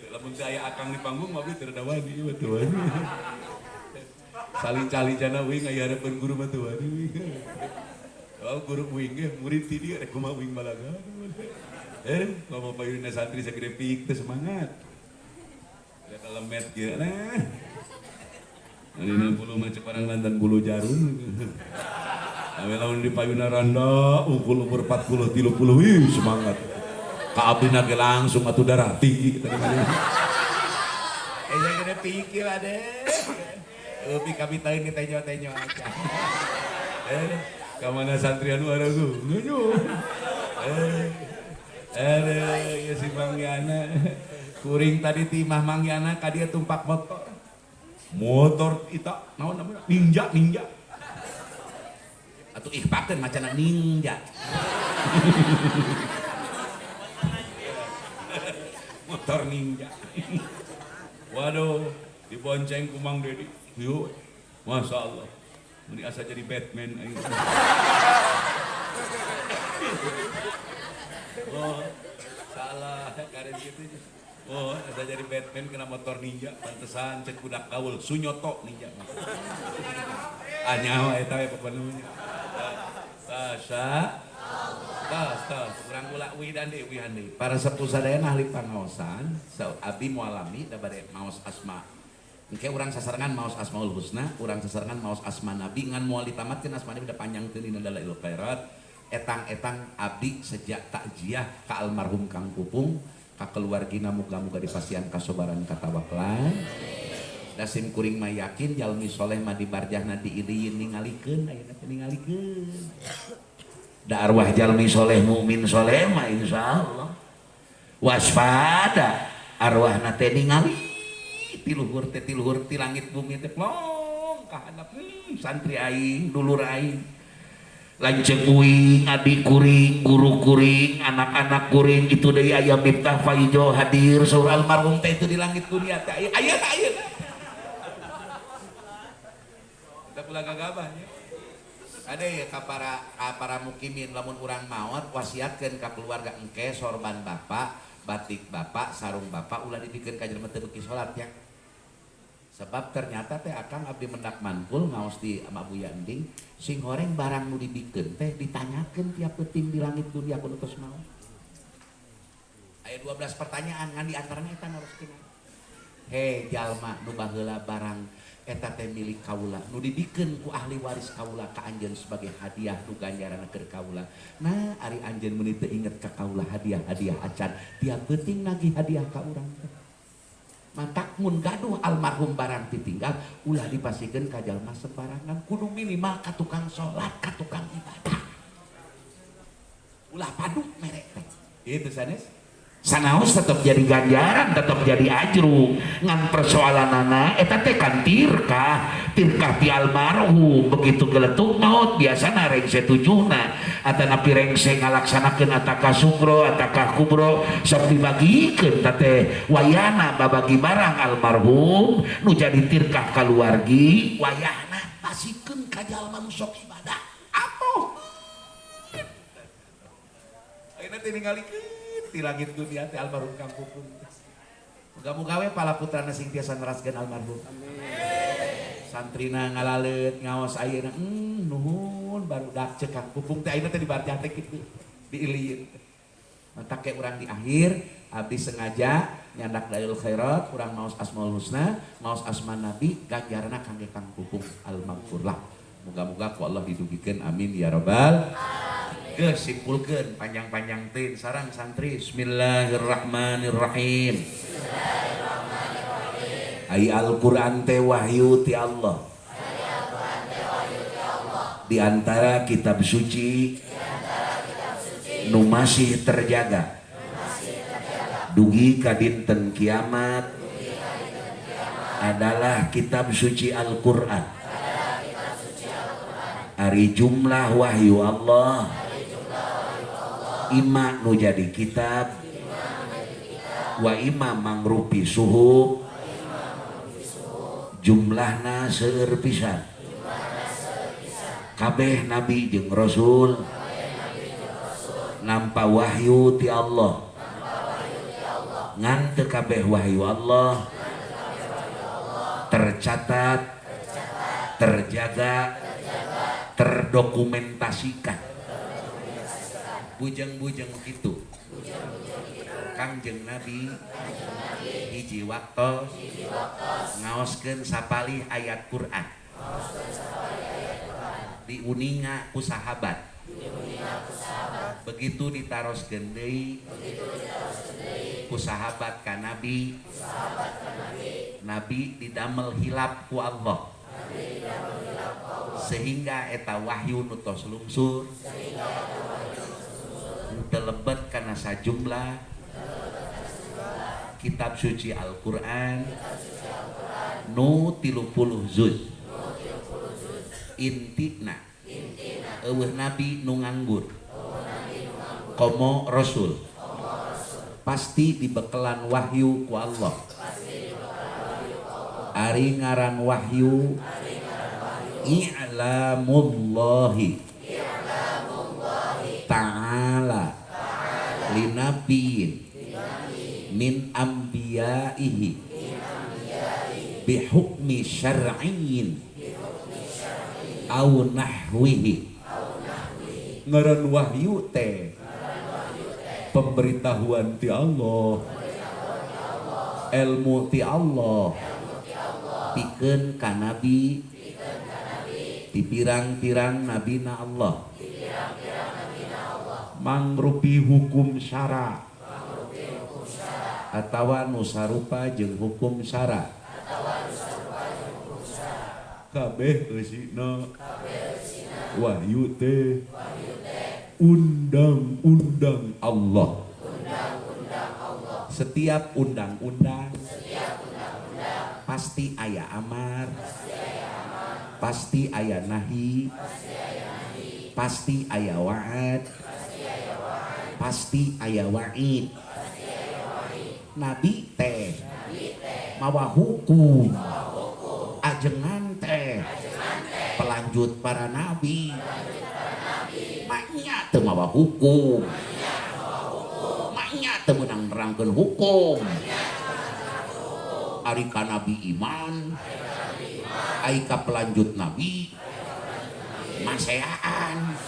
Lamun teu aya akang di panggung mah teu dawani betul. Salin-calicana wing aya harapan guru mah teu wani. Oh guru wing ge murid ti dieu rek kumaha wing balaga. Ngomong payuna santri sagede pik teu semangat. Da lemet ge nah. Alina bulu mah ceparang lantan bulu jarum. Ame lamun di payuna randa ukul umur 40 30 wih semangat. Ka abdi ge langsung atuh darah tinggi tadi mah. Saya gede pikir ade. Upi kami tahu ini tenyo aja. Kamana santri anu aragu. Nunyu. Ya si Mangyana. Kuring tadi timah Mangyana ka dia tumpak motor. Motor eta naon namanya? Ninja. Atuh ihpakeun macana ninja. Motor ninja. Waduh, dibonceng ku Mang Dedi. Yo, Masya Allah. Ini asa jadi Batman. Oh, salah karen gitu. Oh, asa jadi Batman kena motor ninja. Pantesan cek budak gaul Sunyoto ninja. Anyawa eta we pokona. Tasya Tas, urang kula widande wihande. Para sepuh sadayana ahli pangaosan, abdi mualami da bade maos asma. Engke urang sasarengan maos Asmaul Husna, urang sasarengan maos asma Nabi ngan moal ditamatkeun asma Nabi da panjangkeun dina Dalailul Khairat. Etang-etang abdi sejak takziah ka almarhum Kang Pupung, ka keluargina muga-muga dipasihan kasobaran katawaklan. Da sim kuring mah yakin jalmi soleh mah di barjahna diiriin ningalikeun ayeuna teh ningalikeun. Da arwah jalmi soleh mukmin soleh mah insyaallah waspada arwahna teh ningali tiluhur ti langit bumi teh plong ka handap santri aing dulur aing lanceuk uing adik kuring guru kuring anak-anak kuring itu deui aya Miftah Faijo hadir saur almarhum teh itu di langit dunia teh aya kita pula gagabahnya ada ya ka para mukimin lamun urang maot wasiatkeun ka keluarga engke sorban bapak batik bapak sarung bapak ulah dipikeun ka jelema teu beuki salat ya sebab ternyata teh akang abdi mendak manpul ngaos di ama Buya Ending sing goreng barang nu dibikeun teh ditanyakeun tiap peuting di langit dunia kudu tos maot aya 12 pertanyaan ngan di antaranya eta haruskeun he jalma nu baheula barang eta teh milik kaula nu dibikeun ku ahli waris kaula ka anjeun sebagai hadiah nu ganjaranna keur kaula. Nah, ari anjeun meuni teu inget ka kaula hadiah-hadiah acan, tiap peuting nagih hadiah ka urang teh. Mantak mun gaduh almarhum barang ditinggal, ulah dipasikeun ka jalma sembarangan, kudu minimal ka tukang salat, ka tukang ibadah. Ulah padu merek teh. Itu sanes. Sanaos tetap jadi ganjaran, tetap jadi ajrung ngan persoalanana eta teh kan tirkah ti almarhum begitu geletuk maut biasana rengse tujuhna atanapi rengse ngalaksanakeun ataka sugro ataka kubro sok dibagikeun teh wayana babagi barang almarhum nu jadi tirkah kaluargi wayahna pasikeun ka jalma nu sok ibadah apoh ayeuna teh ningalikeun di langit dunia teh almarhum Kang Pupung. Muga-muga we pala putrana sing tiasa neraskeun almarhum. Amin. Santrina ngalalet ngaos ayeuna nuhun barudak ceuk Kang Pupung teh ayeuna teh di Barjate kitu diilieun. Mata ke urang di akhir abdi sengaja nyandak Dalail Khairat urang maos Asmaul Husna, maos asma Nabi ganjaranna kangge Kang Pupung al-maghfur lah. Muga-muga ku Allah didugikeun amin ya rabbal alamin. Geus simpulkeun panjang-panjang teh sareng santri. Bismillahirrahmanirrahim. Bismillahirrahmanirrahim. Ai Al-Qur'an teh wahyu ti Allah. Di antara kitab suci nu masih terjaga dugi ka dinten kiamat adalah kitab suci Al-Qur'an. Ari jumlah wahyu Allah ima nu jadi kitab wa ima mangrupi suhuf jumlahna seueur pisan kabeh nabi jeung rasul nampa wahyu ti Allah ngan teu kabeh wahyu Allah tercatat terjaga terdokumentasikan bujang-bujang gitu Kangjeng Nabi hiji waktos ngaoskeun sapalih ayat Quran diuninga ku sahabat begitu ditaroskeun deui ku sahabat ka Nabi Nabi didamel hilap ku Allah sehingga eta wahyu nu tos lungsur telebet kana sajumlah kitab suci Al-Qur'an nu 30 juz intina eueuh nabi nu nganggur komo rasul pasti dibekelan wahyu ku Allah ari ngaran wahyu i'lamullahi ta'ala linabiyin min anbiya'ihi bihukmi syar'iyyin au nahwihi. Ngaran wahyu teh pemberitahuan ti Allah, ilmu ti Allah pikeun ka nabi di pirang-pirang nabina Allah mangrupi hukum syara atawa nu sarupa jeung hukum syara kabeh eusina wahyu teh undang-undang Allah. Setiap undang-undang pasti aya amar, pasti aya nahi, pasti aya wa'ad, pasti aya wa'id. Nabi teh mawa hukum, ajengan teh pelanjut para nabi, maknya teu mawa hukum, maknya teu meunang nerangkeun hukum. Ari ka nabi iman, ai ka pelanjut nabi maseaan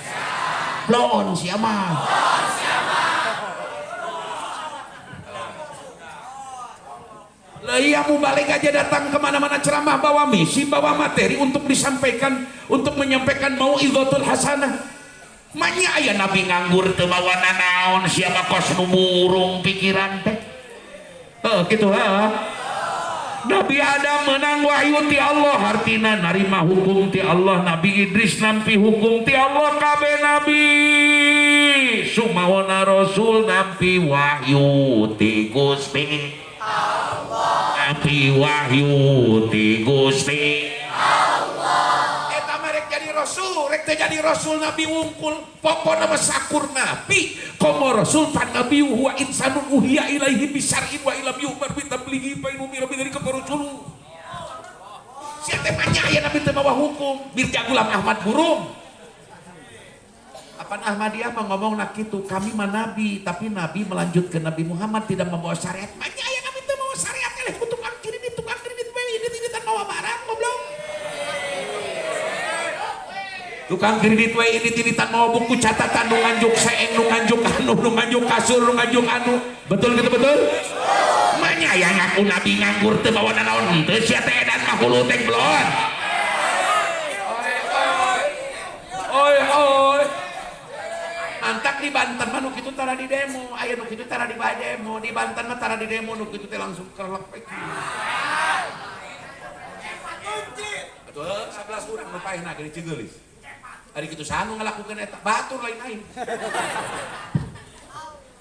loon siapa Ia balik aja datang kemana-mana ceramah bawa misi, bawa materi untuk disampaikan, untuk menyampaikan mau'izatul hasanah. Manya aya nabi nganggur teu bawa nanaon siapa kos nu murung pikiran teh. Gitu ha. Nabi Adam menang wahyu ti Allah, artina narima hukum ti Allah. Nabi Idris nampi hukum ti Allah, kabeh nabi sumawana rasul nampi wahyu ti Gusti Allah, nampi wahyu ti Gusti Allah. Eta mah rek jadi rasul, rek teh jadi rasul nabi wungkul pokona mah sakur nabi komo rasul pan nabi huwa insanun uhiya ilaihi bisyar'in wa ilam yu'mar bi tablighi fa inna rabbi dari kafarusulu. Sia teh manya aya nabi teu mawa hukum. Mirza Gulam Ahmad Burung Kapan Ahmadiyah mah ngomong nak gitu, kami mah nabi, tapi nabi melanjutkan Nabi Muhammad tidak membawa syariat. Makanya aya kami teu bawa syariat eleh ku tukang kredit bae ini tan mawa barang goblok. Tukang kredit we ini tan mawa buku catatan nu nganjuk seeng, nu nganjuk anu, nu nganjuk kasur, nu nganjuk anu. Betul gitu betul? Manya aya ngaku nabi nganggur teu bawa nanaon henteu sia teh edan mah hulu teh blon. Oi. Antak di Banten mah nu kitu tara di demo, aya nu kitu tara di demo, di Banten mah tara di demo nu kitu teh langsung kerlek. Betul, 11 urang nu paehna ge Cigeulis. Ari kitu saha nu ngalakukeun eta? Batur lain-lain.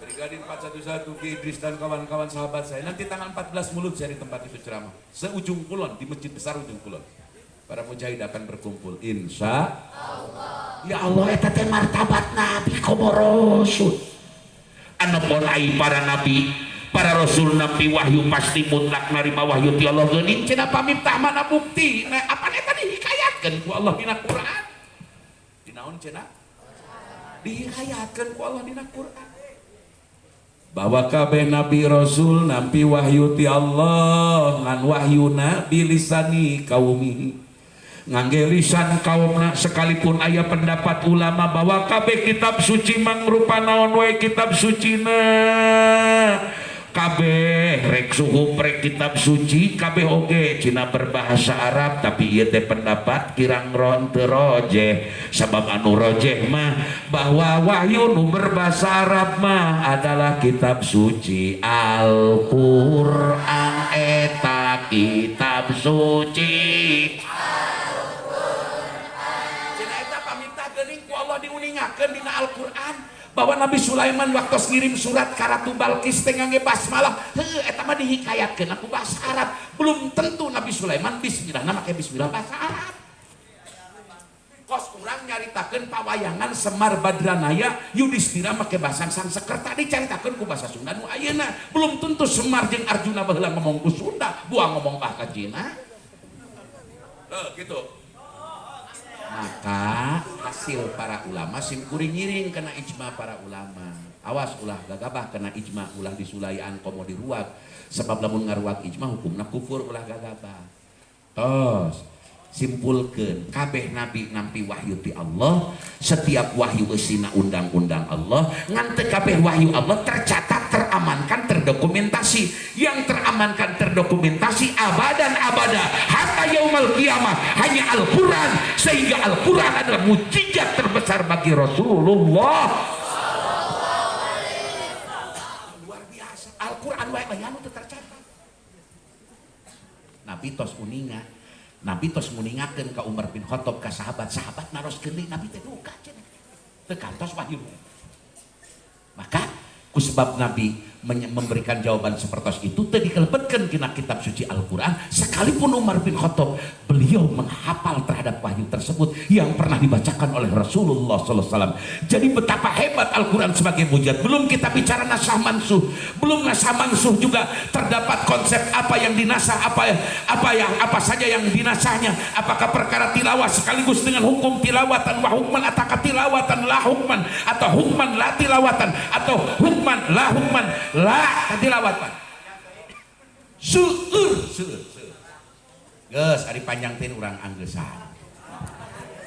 Brigadir 411 Ki Idris dan kawan-kawan sahabat saya. Nanti tanggal 14 Mulut saya di tempat itu ceramah. Seujung kulon, di Masjid Besar ujung kulon. Para mujahid akan berkumpul insya Allah. Ya Allah eta teh martabat nabi komo rasul. Anu polai para nabi, para rasul nabi wahyu pasti mutlak narima wahyu ti Allah geuning cenah pamintah mana bukti. Nah, apa eta dihikayatkeun ku Allah dina Quran. Dinaon cenah? Dihikayatkeun ku Allah dina Quran. Bahwa kabeh nabi rasul nampi wahyu ti Allah ngan wahyuna bilisani kaumihi ngangge lisan kaumna sekalipun aya pendapat ulama bahwa kabeh kitab suci mangrupa naon we kitab sucina kabeh rek suhup rek kitab suci kabeh oge cina berbahasa Arab tapi ieu teh pendapat kirang ron teu rojeh sabab anu rojeh mah bahwa wahyu nu berbahasa Arab mah adalah kitab suci Al-Qur'an eta kitab suci diuningakeun dina Al-Qur'an bahwa Nabi Sulaiman waktu ngirim surat ka Ratu Balqis teh ngangge basmalah heuh eta mah dihikayatkeun aku bahasa Arab belum tentu Nabi Sulaiman bismillah make bismillah bahasa Arab kos urang nyaritakeun pawayangan Semar Badranaya Yudhistira make bahasa Sanskerta dicaritakeun ku bahasa Sunda nu ayeuna belum tentu Semar jeung Arjuna baheula ngomong ku Sunda buang ngomong bahasa Cina gitu. Maka hasil para ulama sim kuring ngiring kena ijma para ulama. Awas ulah gagabah kena ijma ulah disulayan komo diruag. Sebab lamun ngaruag ijma hukumna kufur ulah gagabah. Tos simpulkeun kabeh nabi nampi wahyu ti Allah, setiap wahyu eusina undang-undang Allah, ngan teu kabeh wahyu Allah tercatat, teramankan, terdokumentasi. Yang teramankan, terdokumentasi abadan abada hatta yaumul qiyamah hanya Al-Qur'an, sehingga Al-Qur'an adalah mukjizat terbesar bagi Rasulullah. Luar biasa. Al-Qur'an wae anu teu tercatat. Nabi tos uninga Nabi tos nguningakeun ka Umar bin Khattab ka sahabat naroskeun deui Nabi teh duka cenah. Teu kantos wahyu. Maka ku sebab Nabi memberikan jawaban seperti itu teu dikelebetkeun tina kitab suci Al-Qur'an sekalipun Umar bin Khattab beliau menghafal terhadap wahyu tersebut yang pernah dibacakan oleh Rasulullah sallallahu alaihi wasallam. Jadi betapa hebat Al-Qur'an sebagai mujizat. Belum kita bicara nasah mansuh, belum nasah mansuh juga terdapat konsep apa yang dinasah, apa saja yang dinasahnya, apakah perkara tilawah sekaligus dengan hukum tilawatan wa hukman ataka tilawatan la hukman atau hukman la tilawatan atau hukman la hukman la tilawatan. Seueur geus ari panjang teh urang anggesan.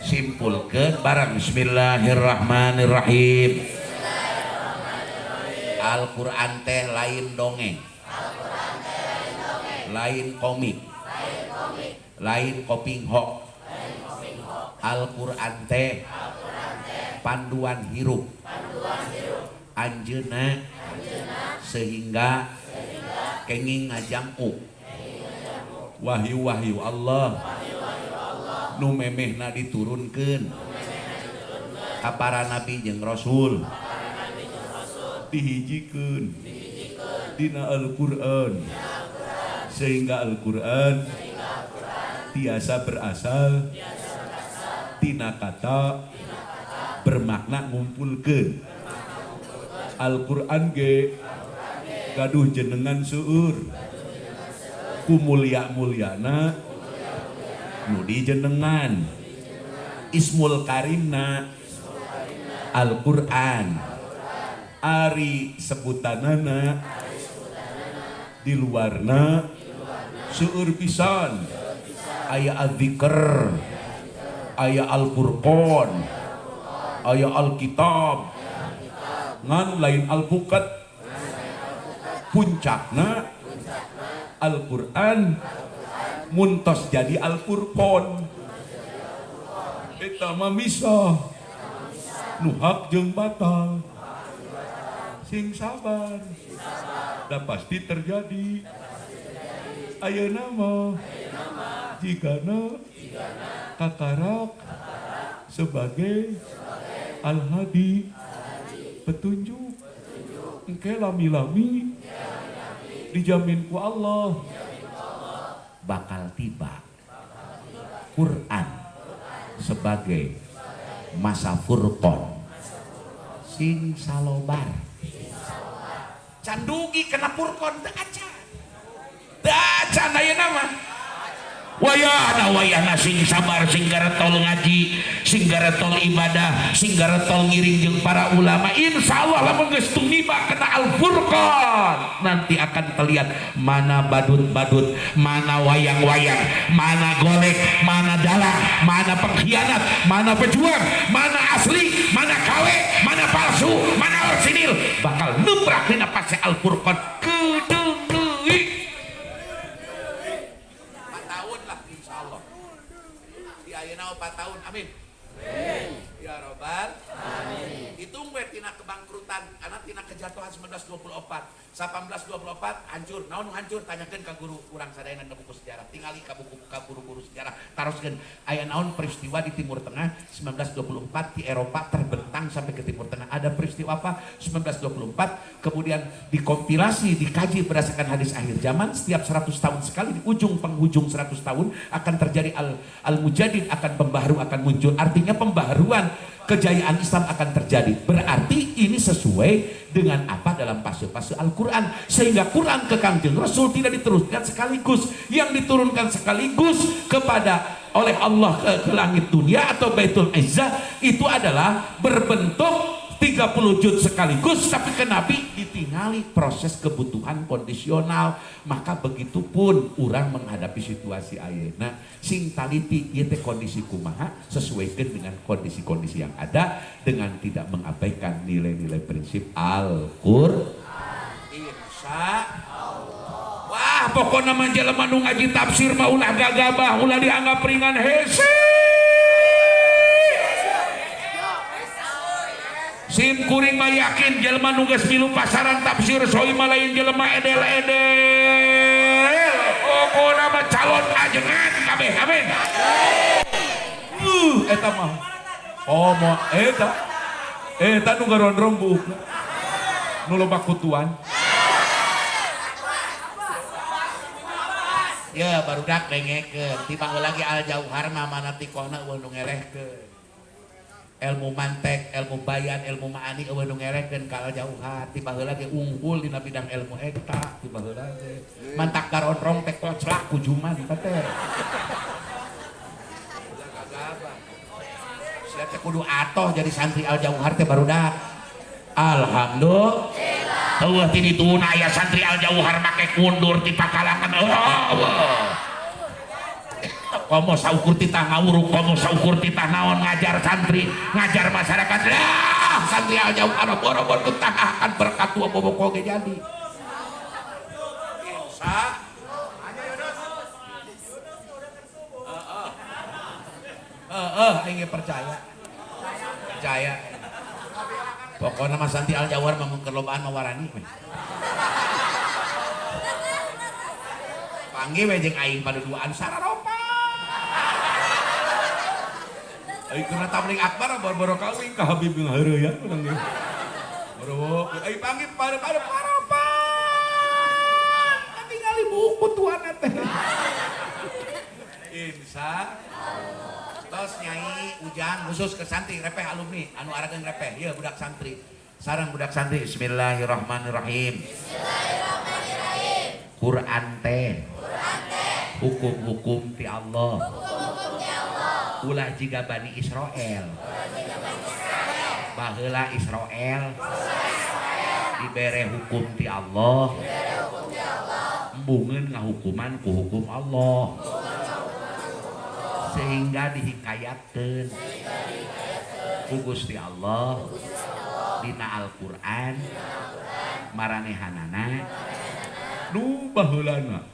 Simpulkeun barang bismillahirrahmanirrahim. Al-Qur'an teh lain dongeng. Lain komik. Lain koping hok. Al-Qur'an teh panduan hirup. Anjeunna sehingga kenging ngajamuk wahyu-wahyu Allah nu memehna diturunkeun ka para nabi jeung rasul dihijikeun dina Al-Qur'an sehingga Al-Qur'an tiasa berasal tina kata bermakna ngumpulkeun. Al-Qur'an ge gaduh jenengan seueur ku mulya-mulyana nu di jenengan ismul karimna Al-Quran. Ari sebutanana di luarna seueur pisan aya al-dzikr, aya al-furqan, aya al-kitab, ngan lain al-bukat. Puncakna Al-Quran muntos jadi Al-Furqan. Eta mah misah nu hak jeung batal, sing sabar da pasti terjadi. Ayeuna mah jigana kakarak sebagai al-hadi, petunjuk. Engke lami-lami dijamin ku Allah bakal tiba Quran sebagai masa furqan sing salobar. Candugi kena furqan teu acan ayeuna mah wayahna sing sabar, sing garetol ngaji, sing garetol ibadah, sing garetol ngiring jeung para ulama. Insyaallah lamun geus tumiba kena Al-Furqan nanti akan terlihat mana badut-badut, mana wayang-wayang, mana golek, mana dalang, mana pengkhianat, mana pejuang, mana asli, mana kawe, mana palsu, mana orsinil, bakal nubrak dina pase Al-Furqan kedeung leuwih. Ayeuna 4 tahun, amin. Ya robbal alamin. Hitung we tina kebangkrutan, karena tina kejatuhan 1924. 1824 hancur. Naon nu hancur? Tanyakeun ka guru urang sadayana na buku sejarah. Tingali ka buku ka guru-guru sejarah. Taroskeun aya naon peristiwa di Timur Tengah 1924 di Eropa terbentang sampai ke Timur Tengah. Ada peristiwa apa? 1924 kemudian dikompilasi, dikaji berdasarkan hadis akhir zaman. Setiap 100 tahun sekali di ujung penghujung 100 tahun akan terjadi al-mujaddid, akan pembaharu akan muncul. Artinya pembaharuan kejayaan Islam akan terjadi. Berarti ini sesuai dengan apa dalam fase-fase Al-Quran, sehingga Quran ke Kangjeng Rasul tidak diturunkan sekaligus. Yang diturunkan sekaligus kepada oleh Allah ke langit dunia atau Baitul Izzah itu adalah berbentuk 30 juz sekaligus, tapi ke Nabi ditingali proses kebutuhan kondisional. Maka begitupun orang menghadapi situasi ayeuna sing taliti ieu teh kondisi kumaha, sesuaikan dengan kondisi-kondisi yang ada dengan tidak mengabaikan nilai-nilai prinsip Al-Qur'an. Insyaallah. Wah, pokoknya mah jelema nu ngaji tafsir mah ulah gagabah, ulah dianggap ringan hese. Sim kuring mah yakin jelema nu geus milu pasaran tafsir soi mah lain jelema edel-edel. Pokona mah calon ajengan kabeh, amin. Eta mah. Oh moal eta nu garondrong buuk. Nu loba kutuan. Ya barudak dengekeun, ti panggeu lagi Al-Jauhar mah mana tikohna eueuh nu ngelehkeun. Ilmu mantek, ilmu bayan, ilmu ma'ani eueuh nu ngerekeun ka Al-Jauhar. Ti baheula ge unggul dina bidang ilmu eta, ti baheula ge. Mantak garondrong teh koclak kujuman teh. Sia teh kudu atoh jadi santri Al-Jauhar teh barudak. Alhamdulillah. Eueuh ti dituna aya santri Al-Jauhar make kundur ti pakalangan. Komo saukur titah ngawuruk, komo saukur titah naon ngajar santri, ngajar masyarakat. Lah, santri Al-Jauhar boro-boro tentang akan berkat tua bobok ge jadi. Insya aing percaya. Percaya. Pokokna mah santri Al-Jauhar mah mun kelobaan mawarani. Panggih we jeung aing paduduan sararopa. Aing kena tabligh akbar boro-boro kawin ka Habib yang hareuyan urang ge. Boro aing panggih parapan. Katingali buku tuanna teh. Insyaallah. Tos Nyai Ujang khusus ke santri repeh alumni anu arageun repeh. Ieu budak santri. Sareng budak santri Bismillahirrahmanirrahim. Bismillahirrahmanirrahim. Quran teh. Hukum-hukum ti Allah. Ulah jiga Bani Israel baheula Israel dibere hukum ti Allah embungeun ngahukuman ku hukum Allah sehingga dihikayatkeun ku Gusti Allah dina Al-Qur'an maranehanana nu baheulana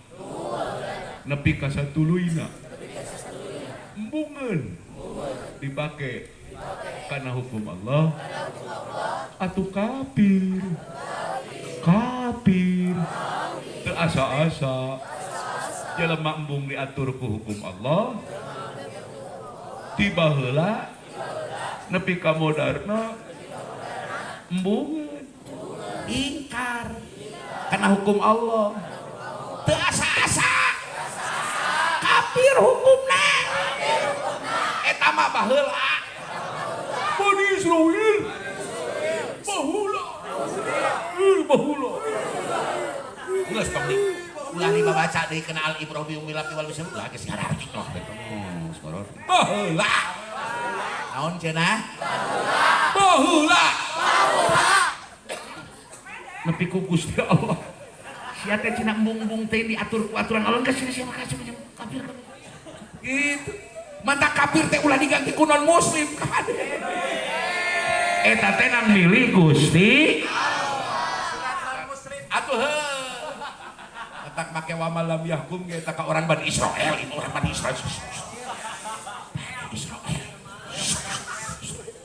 nepi ka satuluyna embungeun dipake karena hukum Allah atuh kafir teu asa-asa jelema embung diatur ku hukum Allah tiba heula nepi ka modarna embungeun ingkar karena hukum Allah teu asa-asa kafir hukumna eta mah baheula Bani Israil bahula geus tong di ulah dibaca deui kana al ibrahim milati wal muslim ulah geus ngararti noh soror baheula naon cenah baheula nepi ku Gusti Allah sia teh cenah embung-embung teh diatur ku aturan Allah geus sia makasih kafir gitu mantap kafir teh ulah diganti ku non muslim eta teh nang milih Gusti atuh tak make wa malam yahkum ge eta ka orang Bani Israel itu orang Bani Israel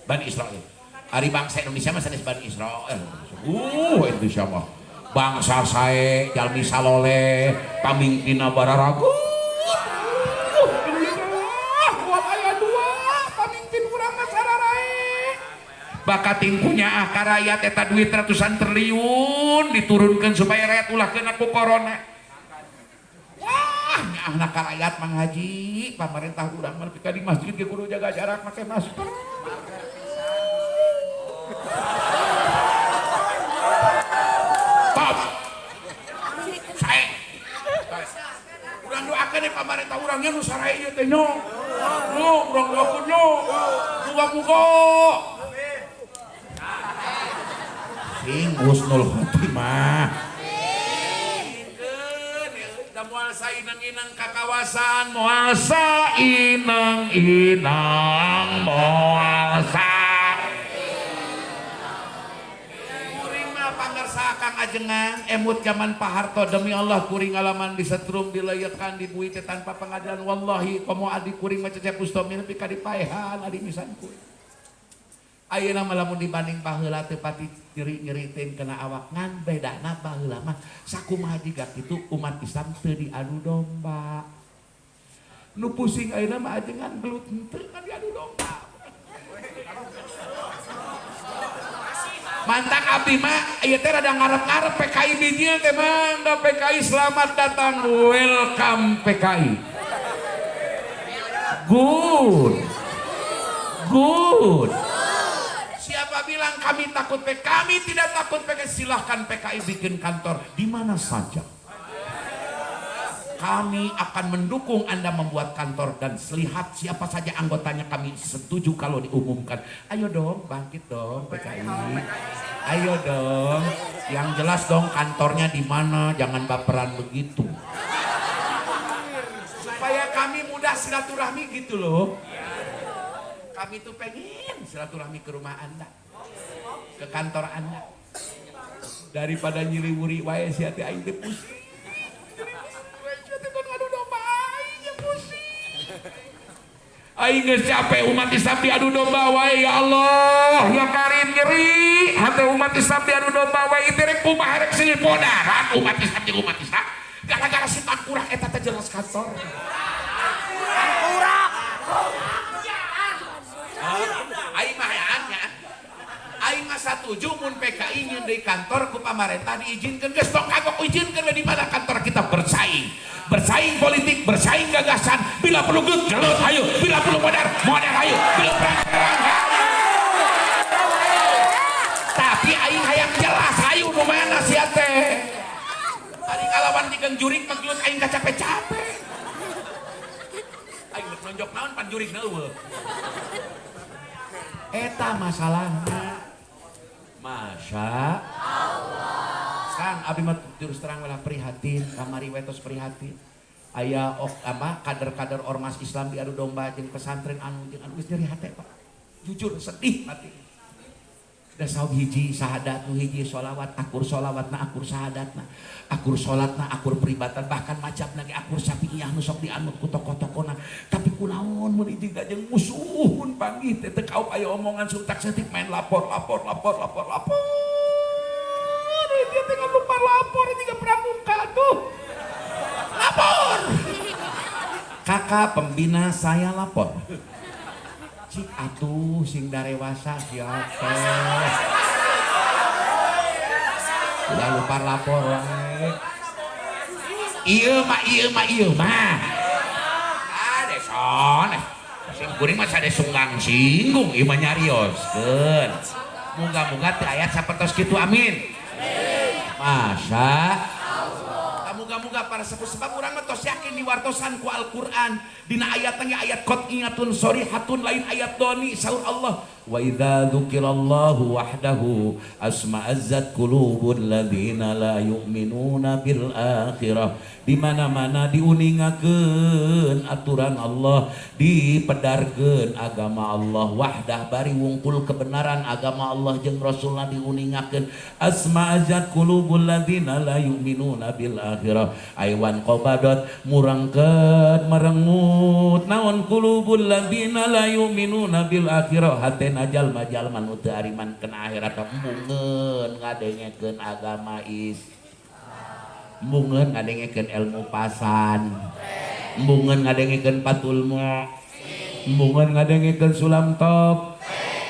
Bani Israel ari bangsa Indonesia mah sanes Bani Israel Indonesia mah bangsa sae jalmi saloleh pamingpinna bararagu bakat tingkunya ka rakyat eta duit ratusan triliun diturunkan supaya rakyat ulah kena ku corona wah nyaahna ka rakyat Mang Haji pamarentah urang mah pika di masjid ge kudu jaga jarak make masker Pap sae urang doakeun deui pamarentah urangnya nu sarae ieu teh nya urang doakeun nya muga-muga husnul khotimah da moal sainang-inang ka kawasan moal sainang-inang moal kuring mah pangarsa Kang Ajengan emut zaman Pak Harto demi Allah kuring alaman disetrum dilayekan dibuih teh tanpa pengadilan wallahi komo adi kuring mah cecep pustomi nepi ka dipaehan adi misan kuring ayeuna mah lamun dibanding baheula teu pati nyeri-nyeriteun kena awak ngan bedana baheula mah sakumaha jiga kitu umat Islam teu diadu domba nu pusing ayeuna mah ajengan belut henteu kan diadu domba mantak abdi mah ieu teh rada ngarep-ngarep PKI bijil teh mah PKI selamat datang welcome PKI good siapa bilang kami takut PKI? Kami tidak takut PKI. Silahkan PKI bikin kantor di mana saja. Kami akan mendukung Anda membuat kantor dan lihat siapa saja anggotanya kami setuju kalau diumumkan. Ayo dong, bangkit dong PKI. Ayo dong, yang jelas dong kantornya di mana, jangan baperan begitu. Supaya kami mudah silaturahmi gitu loh. Kami tuh pengen silaturahmi ke rumah Anda, ke kantor Anda, daripada nyiliwuri wae sia teh aing teh pusing. Aing geus capek umat Islam diadu domba wae ya Allah, ya Karim nyeri hate umat Islam diadu domba wae teh rek kumaha rek silih podaran umat Islam jeung umat Islam. Gara-gara si Tangkurang eta teh jelas kantor. Tangkurang. Aing mah nya aing mah satuju mun PKI nyeun deui kantor ku pamarentah diizinkeun geus tong kagok izinkeun di mana kantor kita bersaing politik, bersaing gagasan, bila perlu gelut ayo, bila perlu modar ayo, bila perang tapi aing hayang jelas ayo nu mana sia teh ari ngalawan digeung jurig mah gelut aing capek-capek aing nonjok naon pan jurig neueuh eta masalahna Masya Allah. Kang abi mah terus terang lah prihatin, kamari wetos prihatin. Aya kader-kader ormas Islam diadu domba jeung pesantren anu geus nyeri hate Pak. Jujur sedih hati. Da saub hiji sahadat nu hiji sholawat akur sholawatna akur sahadatna akur sholatna akur peribatan bahkan macamna ge akur sapiiyah nu sok dianut ku tokoh-tokohna tapi kunaon mun hiji jeung musuh mun panggih teh teu kaup aya omongan suntak setik main lapor dia teh lupa lapor juga pramuka tuh lapor kakak pembina saya lapor cik atuh sing darewasa siapa udah lupa lapor wae iya mah deson sing kuring mah sade sunggang singgung ieu mah nyarioskeun muga-muga teu aya sapertos kitu amin Masya Muga-muga para sepuh sebab urang mah tos yakin diwartosan ku Al-Qur'an dina ayatnya ayat qat'iyatun shorihatun lain ayat doni saur Allah wa idza dzukirallahu wahdahu asma'azzat qulubul ladzina la yu'minuna bil akhirah di mana-mana diuningakeun aturan Allah dipedarkeun agama Allah wahdah bari wungkul kebenaran agama Allah jeung Rasulna diuningakeun asma'azzat qulubul ladzina la yu'minuna bil akhirah aywan qobadot murangkeun merengut naon qulubul ladzina la yu'minuna bil akhirah hatena jalma-jalma nu teu ariman kana akhirat embungeun ngadengekeun agama embungeun ngadengekeun ilmu pasan embungeun ngadengekeun patulmu embungeun ngadengekeun sulam top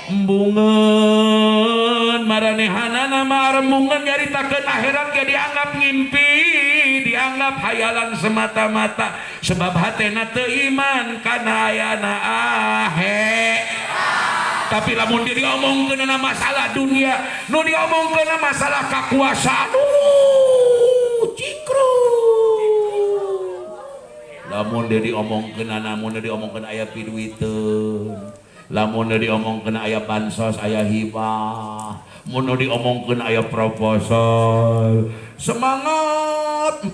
embungeun maranehanana mah embungeun nyaritakeun akhirat ge dianggap ngimpi dianggap hayalan semata-mata sebab hatena teu iman kana ayana tapi lamun dia diomongkeun masalah dunia nu diomongkeun masalah kakuasaan cikru lamun dia diomongkeun aya piduiteun lamun dia diomongkeun aya bansos aya hibah mun diomongkeun aya proposal semangat 45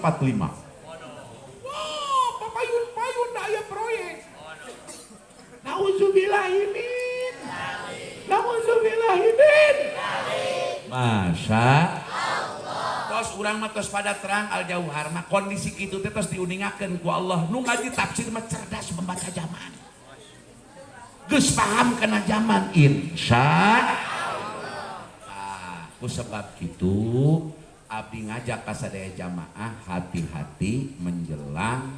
papayun aya proyek nauzubillahimin Masya Allah tos urang mah tos pada terang al-jauhar mah kondisi kitu teh tos diuningakeun ku Allah nu ngaji tafsir mah cerdas membaca zaman geus paham kana zaman insya Allah ku sebab kitu abdi ngajak ka sadaya jamaah hati-hati menjelang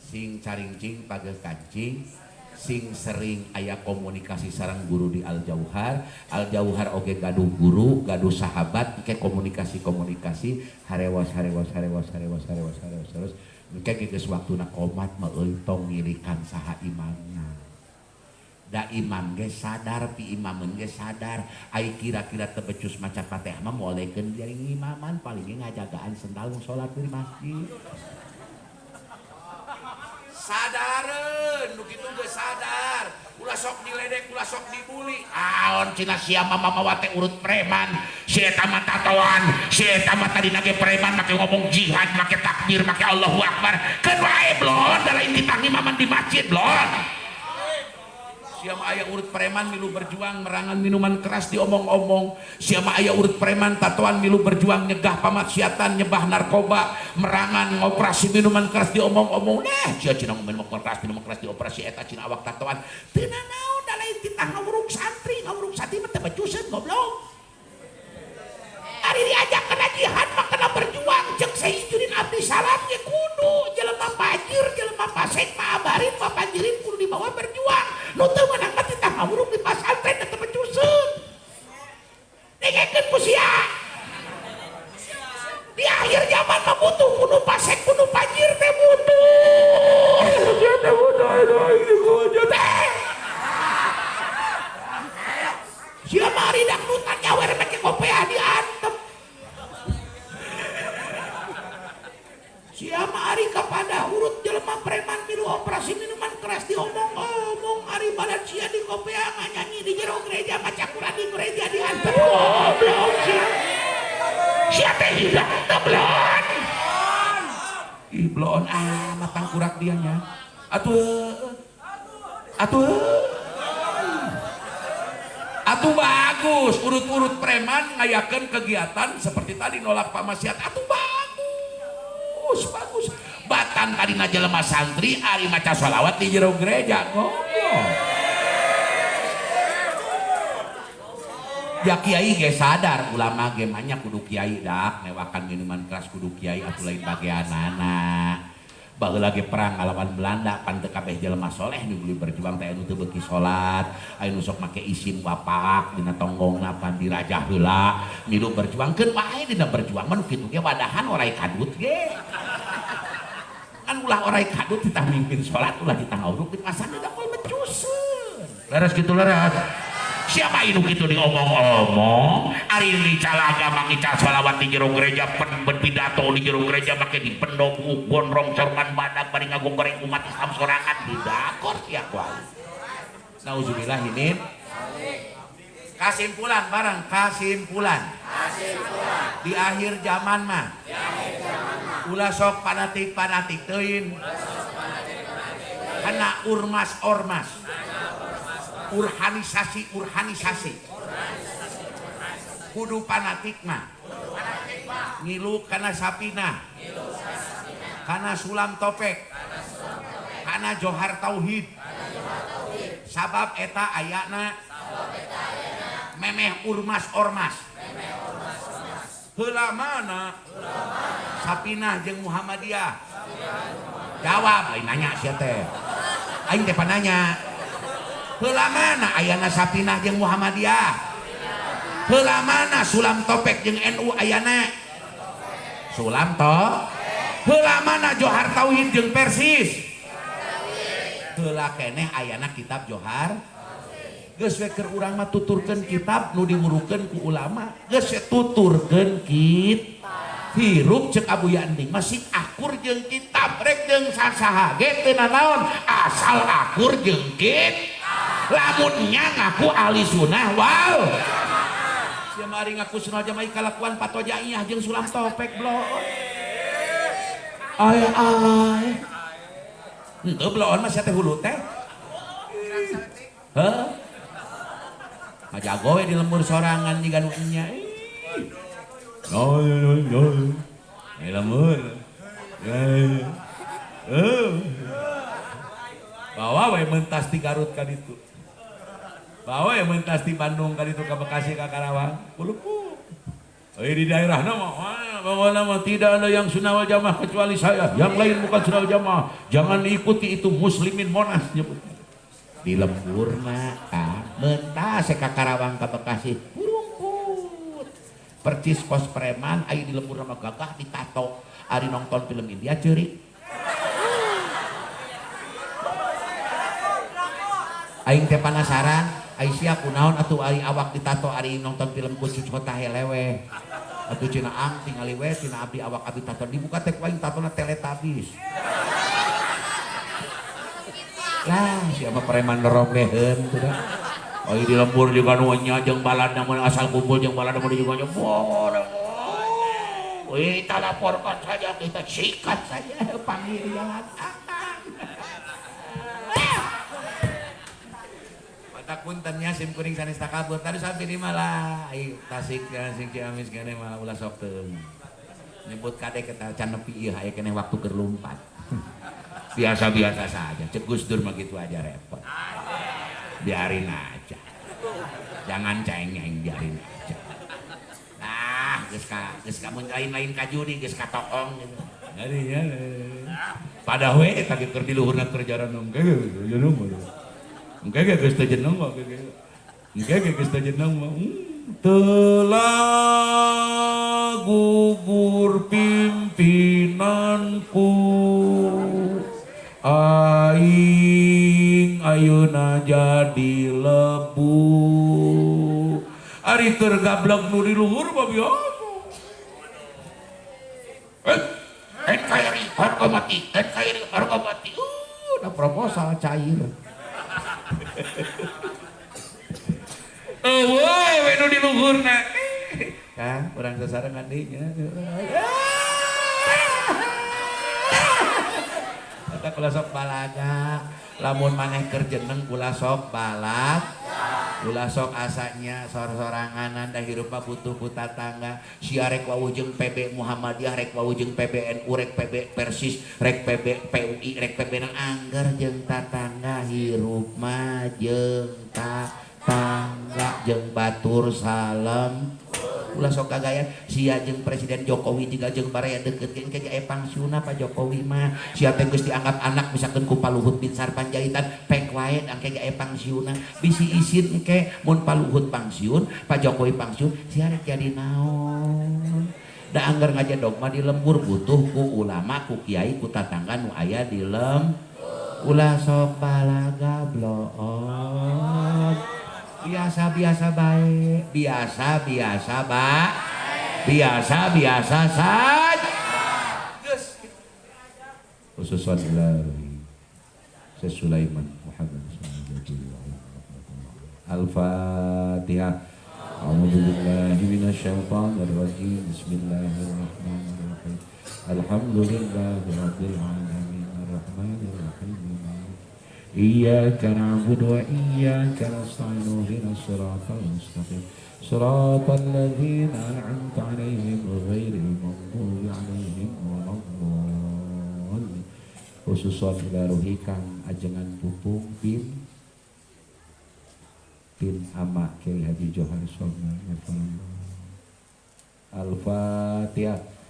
sing caringcing pageuh kancing sing sering aya komunikasi sareng guru di Al-Jauhar oge gaduh guru gaduh sahabat ke komunikasi harewas engke geus waktuna qomat mah euntong ngirikan saha imamna da imam ge sadar pi imameun ge sadar ai kira-kira teu becus maca Fatihah mah moalekeun jaring imaman paling ngajagaan sendal salat di masjid sadareun nu kitu geus sadar ulah sok diledek ulah sok dibuli aon cina sia mama teh urut preman si eta mah tatoan si eta mah tadina ge preman make ngomong jihad make takbir make Allahu Akbar keun wae blon da lain ditangi maman di masjid blon siapa aya urut preman milu berjuang merangan minuman keras diomong-omong siapa aya urut preman tatoan milu berjuang nyegah pamaksiatan nyebah narkoba merangan ngoperasi minuman keras diomong-omong sia cina minuman keras dioperasi eta cina awak tatoan teu naon da lain titah ngawurung santri mah teu becuseun goblok ari diajak kana jihad mah kana berjuang cek Sayyidin Abdi Salam ge kudu jelema fajir jelema pasek mah abarin mah fajirin kudu dibawa berjuang nu teu meunang mah titah ngawurung di pasantren teu becuseun dengekeun ku sia di akhir zaman mah butuh kudu pasek kudu fajir teh butuh sia mah ari dangdutan nyawer make kopea diantem sia mah ari kapada urut jelema preman milu operasi minuman keras diomong-omong ari badan sia di kopea nganyanyi di jero gereja Blon. Ih blon matang kurak dianya. Atuh bagus, urut-urut preman ngayakeun kegiatan seperti tadi nolak pamasiat. Atuh bagus. Batan tadi jelema santri ari maca sholawat di jero gereja goblok. Ya kiai ge sadar ulama ge manya kudu kiai dak newakan minuman keras kudu kiai atuh lain bageanana. Baheula ge perang ngalawan Belanda pan teu kabeh jelema soleh nu berjuang teh anu teu beuki salat, anu sok make isim wapak dina tonggongna pan dirajah heula, milu berjuangkeun wae dina berjuang mah nu kitu ge wadahan orai kadut ge. Kan ulah orai kadut ditah mimpin salat ulah ditah ngawruk masana da moal mencuseun. Leres kitu leres. Siapa inu kitu diomong-omong ari dicalaga mangica sholawat di jero gereja pidato di jero gereja make di pendop gondrong sorman badak bari ngagung goreng umat Islam sorangan didakor sia kual. Nauzubillah ini kesimpulan di akhir zaman mah ulah sok fanatik teuing kana ormas urhanisasi kudu fanatik mah ngilu kana sapina kana sulam topek kana johar tauhid sabab eta ayana memeh ormas heula mana sapinah jeung Muhammadiyah jawab aing nanya sia teh aing teh pananya heula mana ayana sapinah jeung Muhammadiyah heula mana sulam topek jeung NU ayana sulam to heula mana johar tauhid jeung persis heula keneh ayana kitab johar geus we keur urang mah tuturkeun kitab nu dimurukeun ku ulama geus we tuturkeun hirup cek Abu Yanding masih akur jeung kitab rek jeung sasaha ge teu naon asal akur jeung kitab lamunnya ngaku ahli sunnah wal sia mari ngaku sunnah jamaah kalakuan patojaiyah jeung sulam topek blon ay henteu blon mah sia teh hulu teh heuh ngajago we di lembur sorangan jiga nu nya di lembur bawa we mentas di Garut ka ditu bawa ya mentas di Bandung kali itu ke Bekasi ke Karawang kulupu di daerah nama bahwa nama tidak ada yang sunnah wal jamaah kecuali saya yang lain bukan sunnah wal jamaah jangan diikuti itu muslimin Monas nyebut di lembur maka mentas ke Karawang ke Bekasi rumput percis pos preman ayo di lembur nama gagah ditato ari nonton film India ceurik aing teh penasaran Aisyah kunaon atuh ari awak ditato ari nonton film Kucuc Hota Helewe atuh cenah ang tingali we cenah abdi awak abdi tato dibuka teh aing tatona Teletubbies lah siapa preman nerogeheun teh da oi di lembur juga nu nya jeung baladna mun asal kumpul jeung baladna mun juga nya kita laporkan saja kita sikat saja pangirian puntennya sim kuring sanes takabur tadi sampai di malah Tasik sing Ciamis kene malah ulah sok teu nyebut kade kita can nepi ieu aya keneh waktu keur lumpat biasa-biasa saja cek Gus Dur mah gitu aja repot biarin aja jangan cengeng biarin aja nah geus kamu lain-lain ka judi geus ka tokong gitu ari ya pada we eta keur di luhurna kerjaan engke engke geus teu jeneng mah engke geus teu jeneng mah telah gugur pimpinanku aing ayeuna jadi lebu ari tergablek nu di luhur mah biasa NKRI harga mati udah proposal cair woi, nu di luhurna kan orang sasaran dinya ulah sok balaga. Lamun maneh keur jeneng ulah sok balag. Ulah sok asanya sor-soranganan da hirup mah butuh ku tatangga. Sia rek wawujeng PB Muhammadiyah, rek wawujeng PBNU, rek PB Persis, rek PB PUI, rek PB nang angger jeung tatangga hirup mah jeung tatangga jeung batur salam. Ulah sok kagayan sia jeung Presiden Jokowi juga jeung baraya deukeut ke jae pangsiuna Pak Jokowi mah sia teh geus dianggap anak misalkan ku Paluhut Binsar Panjaitan pek wae angke jae pangsiuna bisi isin engke mun Paluhut pangsiun Pak Jokowi pangsiun sia rek jadi naon da anggar ngajadog mah di lembur butuh ku ulama ku kiai ku tatangga nu aya di ulah sok balaga bloon biasa-biasa baik, biasa-biasa baik, biasa-biasa saja. Khususan ilahi Sulaiman Muhammad Al-Fatihah. A'udzu billahi minasyaitonir rajim. Bismillahirrahmanirrahim. Alhamdulillahi rabbil alamin arrahmanir rahim. إياك نعبد وإياك نستعين اهدنا الصراط المستقيم صراط الذين أنعمت عليهم غير المغضوب عليهم ولا الضالين. Khususan ila ruhi kang ajengan pupung bin ama Kiai Haji Johar Somna Al-Fatihah.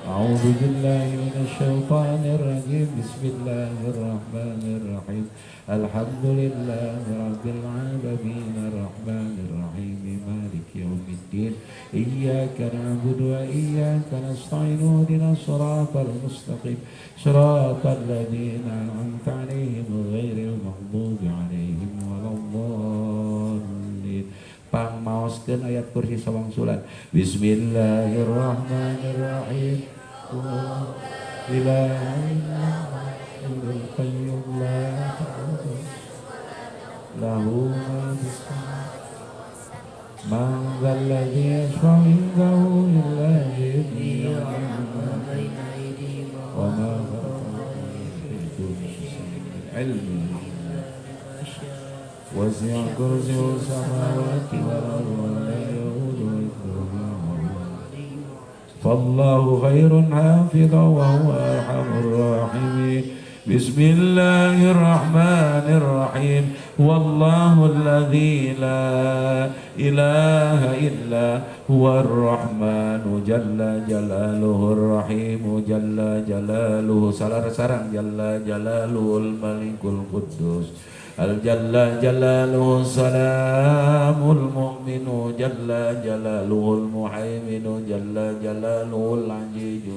أعوذ بالله من الشيطان الرجيم بسم الله الرحمن الرحيم الحمد لله رب العالمين الرحمن الرحيم مالك يوم الدين إياك نعبد وإياك نستعين اهدنا الصراط المستقيم صراط الذين أنعمت عليهم غير المغضوب عليهم ولا الضالين. Pangmaoskeun ayat kursi sawangsulan. Bismillahirrahmanirrahim. La ilaha illallahul qayyum la ta'khudhuhu lahu ma fis samawati man dzal ladzi yashfa'u indahu illa bi'idhnihi wa ma ilmihi وسع كرسيه السماوات والأرض ولا يؤوده حفظهما فالله خير حافظا وهو أرحم الراحمين. بسم الله الرحمن الرحيم والله الذي لا إله إلا هو الرحمن جل جلاله الرحيم جل جلاله sarang جل جلاله الملك القدوس الجل جلاله السلام المؤمن جل جلاله المهيمن جل جلاله العزيز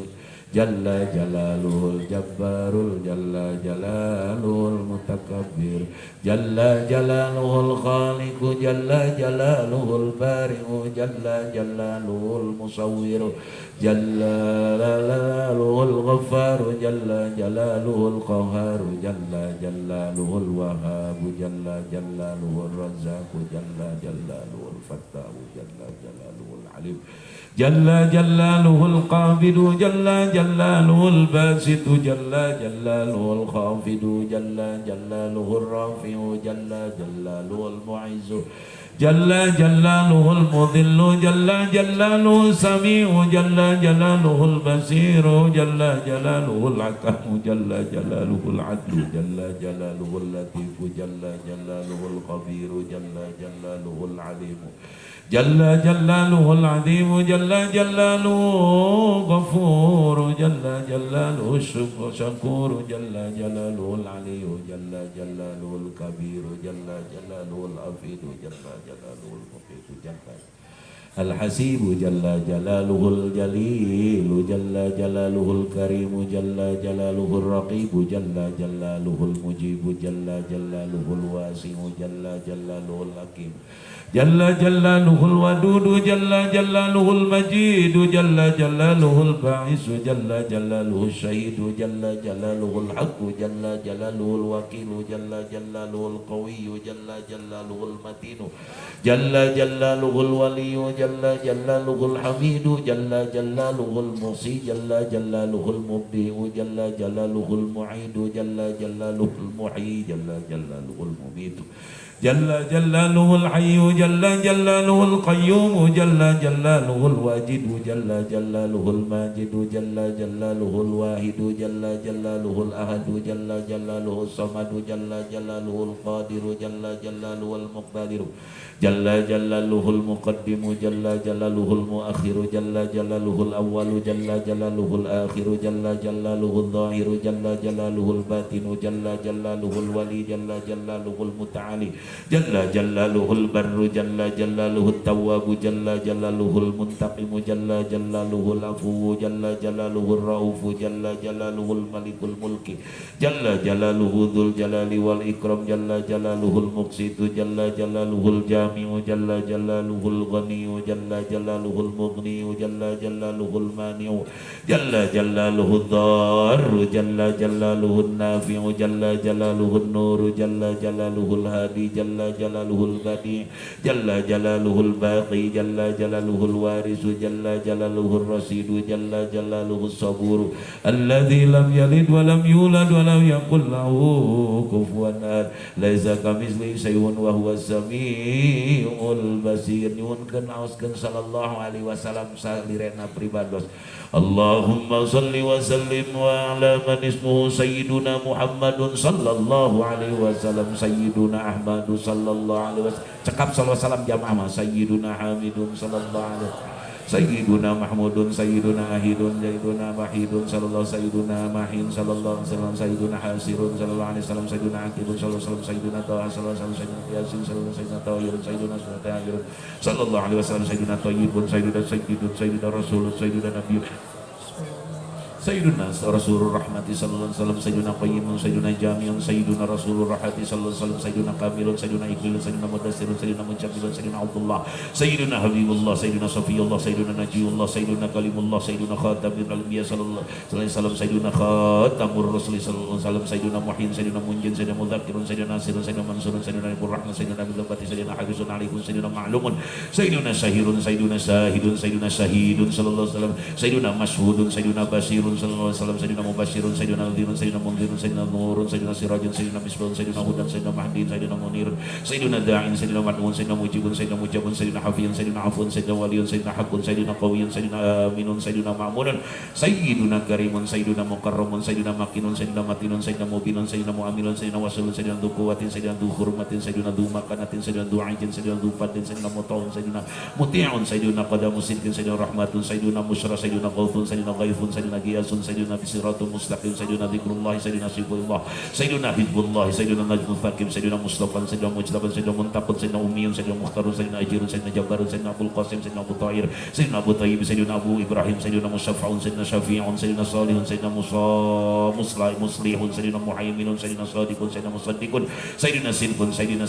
جل جلاله الجبار جل جلاله المتكبر جل جلاله الخالق جل جلاله البارئ جل جلاله المصور جل جلاله الغفار جل جلاله القهار جل جلاله الوهاب جل جلاله الرزاق جل جلاله الفتاح جل جلاله العليم جل جلاله القابض جل جلاله الباسط جل جلاله الخافض جل جلاله الرافع جل جلاله المعز جل جلاله المذل جل جلاله السميع جل جلاله البصير جل جلاله الحكم جل جلاله العدل جل جلاله اللطيف جل جلاله الخبير جل جلاله العليم جل جلاله العظيم جل جلاله غفور جل جلاله الشكور جل جلاله العلي جل جلاله الكبير جل جلاله الحفيظ جل جلاله المقيت جل الحسيب جل جلاله الجليل جل جلاله الكريم جل جلاله الرقيب جل جلاله المجيب جل جلاله الواسع جل جلاله الحكيم جل جلاله الودود جل جلاله المجيد جل جلاله الباعث جل جلاله الشهيد جل جلاله الحق جل جلاله الوكيل جل جلاله القوي جل جلاله المتين جل جلاله الولي jalla jalaluhul hamidu jalla jalaluhul muhsi jalla jalaluhul mubdi'u jalla jalaluhul mu'idu jalla jalaluhul muhyi jalla jalaluhul mumitu jalla jalaluhul hayyu jalla jalaluhul qayyum jalla jalaluhul wajidu jalla jalaluhul majidu jalla jalaluhul wahidu jalla jalaluhul ahadu jalla jalaluhul samadu jalla jalaluhul qadiru jalla jalaluhul muqtadiru jalla jalaluhul muqaddimu jalla jalaluhul muakhiru jalla jalaluhul awwalu jalla jalaluhul akhiru jalla jalaluhul zahiru jalla jalaluhul batinu jalla jalaluhul wali jalla jalaluhul muta'ali jalla jalaluhul barru jalla jalaluhul tawwabu jalla jalaluhul muntaqimu jalla jalaluhul afuwu jalla jalaluhul raufu jalla jalaluhul malikul mulki jalla jalaluhu dzul jalali wal ikram jalla jalaluhul muqsitu jalla jalaluhul jami'u jalla jalaluhul ghaniyu jalla jalaluhul mughniyu jalla jalaluhul mani'u jalla jalaluhul dharru jalla jalaluhul nafi'u jalla jalaluhul nuru jalla jalaluhul hadi jalla jalaluhul badi jalla jalaluhul baqi jalla jalaluhul warisu jalla jalaluhul rasidu jalla jalaluhul saburu alladzi lam yalid wa lam yulad wa lam yakul lahu kufuwan ahad laisa kamitslihi syai'un wa huwas samiul basir. Nyuwunkeun aoskeun sallallahu alaihi wasallam salirena pribados. Allahumma salli wa sallim wa ala man ismuhu sayyiduna Muhammadun sallallahu alaihi wasallam sayyiduna Ahmadu sallallahu alaihi wasallam. Cekap sallallahu salam jamaah sayyiduna Hamidun sallallahu alaihi wasallam Sayyiduna Mahmudun Sayyiduna Ahidun Sayyiduna Mahidun Sallallahu Sayyiduna Mahin Sallallahu Alaihi Wasallam Sayyiduna Hasirun Sallallahu Alaihi Wasallam Sayyiduna Akibun Sallallahu Alaihi Wasallam Sayyiduna Tawa Sallallahu Alaihi Wasallam Sayyiduna Yasin Sallallahu Alaihi Wasallam Tawirun Sayyiduna Sunatayirun Sallallahu Alaihi Wasallam Sayyiduna Tayyibun Sayyiduna Sayyidun Sayyiduna Rasulun Sayyiduna Nabi Sayyiduna Rasulur Rahmati Sallallahu Alaihi Wasallam Sayyiduna Qayyimun Sayyiduna Jami'un Sayyiduna Rasulur Rahmati Sallallahu Alaihi Wasallam Sayyiduna Kamilun Sayyiduna Iqlilun Sayyiduna Mudassirun Sayyiduna Muncabilun Sayyiduna Abdullah Sayyiduna Habibullah Sayyiduna Safiyullah Sayyiduna Najiyullah Sayyiduna Kalimullah Sayyiduna Khatamul Anbiya Sallallahu Alaihi Wasallam Sayyiduna Khatamur Rasul Sallallahu Alaihi Wasallam Sayyiduna Muhin Sayyiduna Munjin Sayyiduna Mudzakirun Sayyiduna Nasirun Sayyiduna Mansurun Sayyiduna Nabur Rahman Sayyiduna Nabil Bati Sayyiduna Hafizun Alaikun Sayyiduna Ma'lumun Sayyiduna Syahirun Sayyiduna Syahidun Sayyiduna Syahidun Sallallahu Alaihi Wasallam Sayyiduna Mashhudun Sayyiduna Basirun Sallallahu Alaihi Wasallam Sayyiduna Mubashirun Sayyiduna Nadhirun Sayyiduna Mundhirun Sayyiduna Nurun Sayyiduna Sirajun Sayyiduna Misbahun Sayyiduna Hudan Sayyiduna Mahdin Sayyiduna Munirun Sayyiduna Da'in Sayyiduna Mad'un Sayyiduna Mujibun Sayyiduna Mujabun Sayyiduna Hafiyun Sayyiduna Afun Sayyiduna Waliyun Sayyiduna Hakun Sayyiduna Qawiyun Sayyiduna Aminun Sayyiduna Ma'munun Sayyiduna Karimun Sayyiduna Mukarramun Sayyiduna Makinun Sayyiduna Matinun Sayyiduna Mubinun Sayyiduna Mu'amilun Sayyiduna Wasulun Sayyiduna Dukuwatin Sayyiduna Duhurmatin Sayyiduna Dumakanatin Sayyiduna Du'ajin Sayyiduna Dufatin Sayyiduna Muta'un Sayyiduna Muti'un Sayyiduna Qadamu Sidkin Sayyiduna Rahmatun Sayyiduna Musyra Sayyiduna Gauthun Sayyiduna Ghaifun Sayyiduna Giyasun Sayyiduna Fisiratul Mustaqim Sayyiduna Zikrullah Sayyiduna Sifullah Sayyiduna Hizbullah Sayyiduna Najmul Thaqim Sayyiduna Mustafan Sayyiduna Mujtaban Sayyiduna Muntaqun Sayyiduna Umiyun Sayyiduna Mukhtarun Sayyiduna Ajirun Sayyiduna Jabbarun Sayyiduna Abul Qasim Sayyiduna Abu Tahir Sayyiduna Abu Tayyib Sayyiduna Abu Ibrahim Sayyiduna Musyafa'un Sayyiduna Syafi'un Sayyiduna Salihun Sayyiduna Muslihun Sayyiduna Muhayminun Sayyiduna Sadiqun Sayyiduna Musaddiqun Sayyiduna Sidqun Sayyidina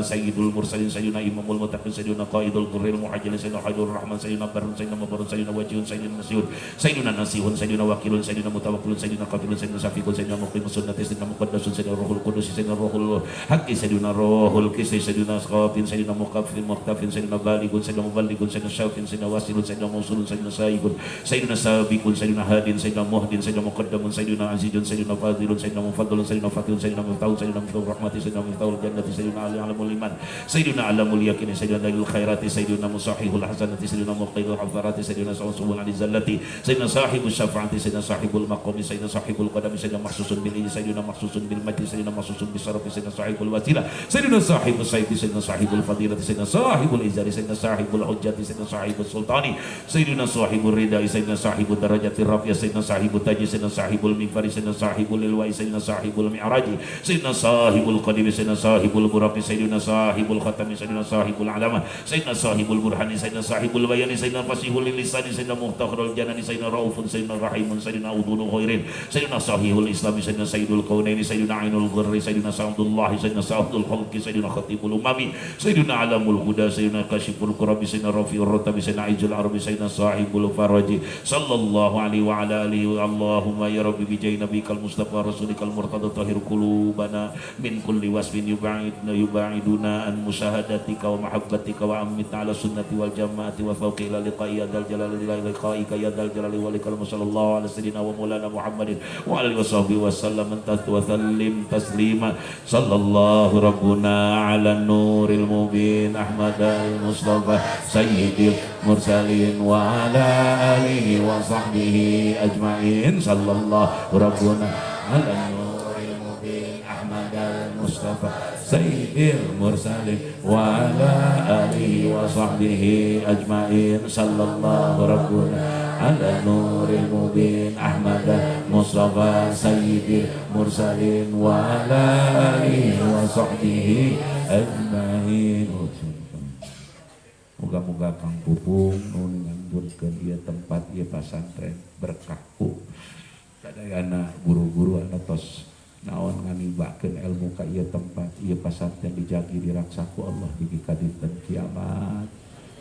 Sayyidul Mursalin Sayyiduna Imamul Muttaqin Sayyiduna Qaidul Qurril Muhajjalin Sayyiduna Haidul Rahman Sayyiduna Barun Sayyiduna Mabarun Sayyiduna Wajihun Sayyiduna Nasihun Sayyiduna Nasihun Sayyiduna Wakilun Sayyidina Mutawakkilun Sayyidina Qabilun Sayyidina Syafiqun Sayyidina Muqimus Sunnati Sayyidina Muqaddasun Sayyidina Ruhul Qudus Sayyidina Ruhul Haqqi Sayyidina Ruhul Qisri Sayyidina Asqafin Sayyidina Muqaffin Muqtafin Sayyidina Baligun Sayyidina Muballigun Sayyidina Syafin Sayyidina Wasilun Sayyidina Mausulun Sayyidina Saibun Sayyidina Sabiqun Sayyidina Hadin Sayyidina Muhdin Sayyidina Muqaddamun Sayyidina Azizun Sayyidina Fadilun Sayyidina Mufaddalun Sayyidina Fatihun Sayyidina Miftahun Sayyidina Miftahul Rahmati Sayyidina Miftahul Jannati Sayyidina Ali Alamul Iman Sayyidina Alamul Yakin Sayyidina Dalil Khairati Sayyidina Musahihul Hasanati Sayyidina Muqaidul Hafarati Sayyidina Sawasubul Alizallati Sayyidina Sahibul Syafa'ati Sayyidina Sahibul Maqami Sayyidina Sahibul Qadami Sayyidina Mahsusun Bil Ili Sayyidina Mahsusun Bil Majdi Sayyidina Mahsusun Bil Sarafi Sayyidina Sahibul Wasilah Sayyidina Sahibul Saifi Sayyidina Sahibul Fadilati Sayyidina Sahibul Izari Sayyidina Sahibul Hujjati Sayyidina Sahibul Sultani Sayyidina Sahibul Ridai Sayyidina Sahibul Darajatir Rafiah Sayyidina Sahibul Taji Sayyidina Sahibul Mifari Sayyidina Sahibul Ilwai Sayyidina Sahibul Mi'raji Sayyidina Sahibul Qadimi Sayyidina Sahibul Burafi Sayyidina Sahibul Khatami Sayyidina Sahibul Alama Sayyidina Sahibul Burhani Sayyidina Sahibul Bayani Sayyidina Fasihul Lisani Sayyidina Muhtakhirul Jannah Janani Sayyidina Raufun Sayyidina Rahimun Sayyidina Udhulu Khairin Sayyidina Sahihul Islami Sayyidina Sayyidul Kaunaini Sayyidina Ainul Ghurri Sayyidina Sa'adullahi Sayyidina Sa'adul Khalqi Sayyidina Khatibul Umami Sayyidina Alamul Huda Sayyidina Kashiful Qurabi Sayyidina Rafiur Rotabi Sayyidina Ijul Arabi Sayyidina Sahibul Faraji Sallallahu alaihi wa ala alihi wa Allahumma ya Rabbi bijai nabikal Mustafa Rasulikal Murtada Tahir Qulubana min kulli wasfin yuba'iduna an musyahadatika wa mahabbatika wa amitna ala sunnati wal jamaati wa fawqi ila liqa'i ya dal jalali liqa'ika ya dal jalali walikal sallallahu ala sayyidina wa maulana Muhammadin wa alihi wa sahbihi wa sallam wa sallim taslima sallallahu rabbuna ala nuril mubin Ahmad al-Mustafa sayyidil mursalin wa ala alihi wa sahbihi ajma'in sallallahu rabbuna ala nuril mubin Ahmad al-Mustafa sayyidil mursalin wa ala alihi wa sahbihi ajma'in sallallahu rabbuna ala nuril mubin Ahmad al-Mustafa sayyidil mursalin wa ala alihi wa sahbihi ajma'in. Moga-moga Kang Pupung nun nganjurkeun ieu tempat ieu pasantren berkahku sadayana guru-guru anu tos naon nganibakeun ilmu ka ieu tempat ieu pasantren dijagi diraksaku Allah bigi ka dinten kiamat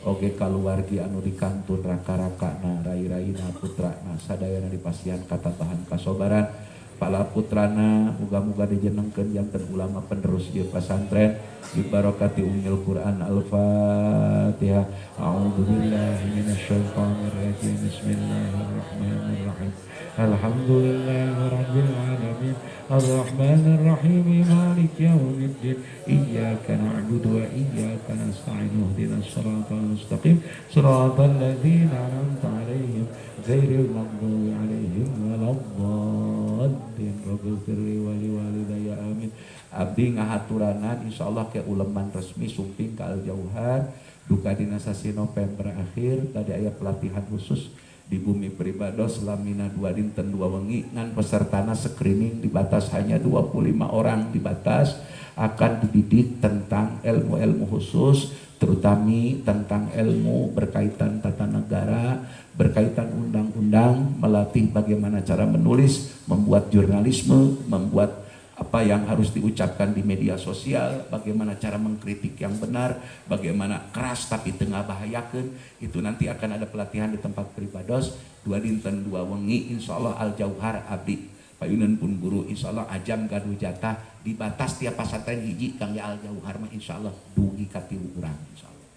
oge kaluargi anu di kantun raka-rakana rai-raina putrana sadayana dipasihan katatahan kasobaran pala putrana muga-muga dijenengkeun janten ulama penerus ieu pasantren bi barokati umil Quran al-Fatihah. A'udzubillahi minasyaitonir rajim. Bismillahirrahmanirrahim. Alhamdulillahirabbil alamin. Arrahmanir rahim. Maliki yaumiddin. Iyyaka na'budu wa iyyaka nasta'in. Ihdinas siratal mustaqim. Siratal ladzina an'amta 'alaihim ghairil maghdubi 'alaihim waladdallin. Rabbighfirli wa liwalidayya amin. Abdi ngahaturanan insyaallah ke uleman resmi sumping ka Al-Jauhar duka dina sasi November akhir tadi aya pelatihan khusus di Bumi Pribados lamina 2 dinten 2 wengi ngan pesertana screening dibatas hanya 25 orang dibatas akan dididik tentang ilmu-ilmu khusus terutama tentang ilmu berkaitan tata negara berkaitan undang-undang melatih bagaimana cara menulis membuat jurnalisme membuat apa yang harus diucapkan di media sosial, bagaimana cara mengkritik yang benar, bagaimana keras tapi tengah bahayakan, itu nanti akan ada pelatihan di tempat Pribados 2 dinten 2 wengi insyaallah Al-Jauhar abdi payunan pun guru insyaallah ajam gaduh jatah dibatas tiap pasantren hiji kang ya Al-Jauhar mah insyaallah dugi ka 3 urang insyaallah.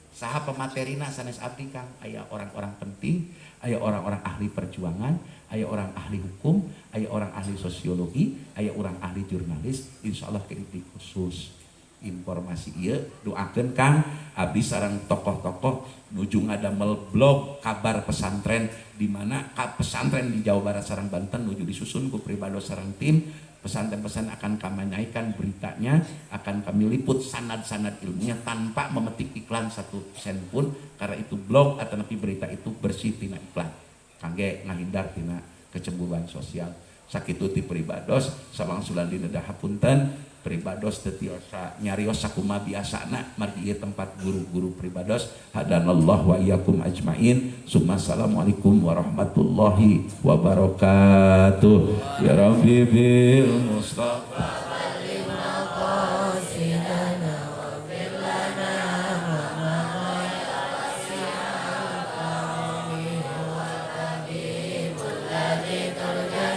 Saha pematerina sanes abdi kang aya orang-orang penting, aya orang-orang ahli perjuangan, aya orang ahli hukum, aya orang ahli sosiologi, aya orang ahli jurnalis, insyaallah kritik khusus. Informasi ieu doakeun Kang abdi sareng tokoh-tokoh nuju ngadamel blog kabar pesantren di mana pesantren di Jawa Barat sareng Banten nuju disusun ku Pribados sareng tim pesantren-pesantren akan kami naikkan beritanya, akan kami liput sanad-sanad ilmunya tanpa memetik iklan 1 sen pun karena itu blog atau napi berita itu bersih tina iklan kangge ngahindar tina kecemburuan sosial sakitu ti Pribados sawangsulan dina dahapunten Pribados teu tiasa nyarios sakumaha biasana margi ieu tempat guru-guru Pribados hadanallahu wa iyyakum ajmain summa assalamualaikum warahmatullahi wabarakatuh ya rabbi bil mustafa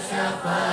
Shafa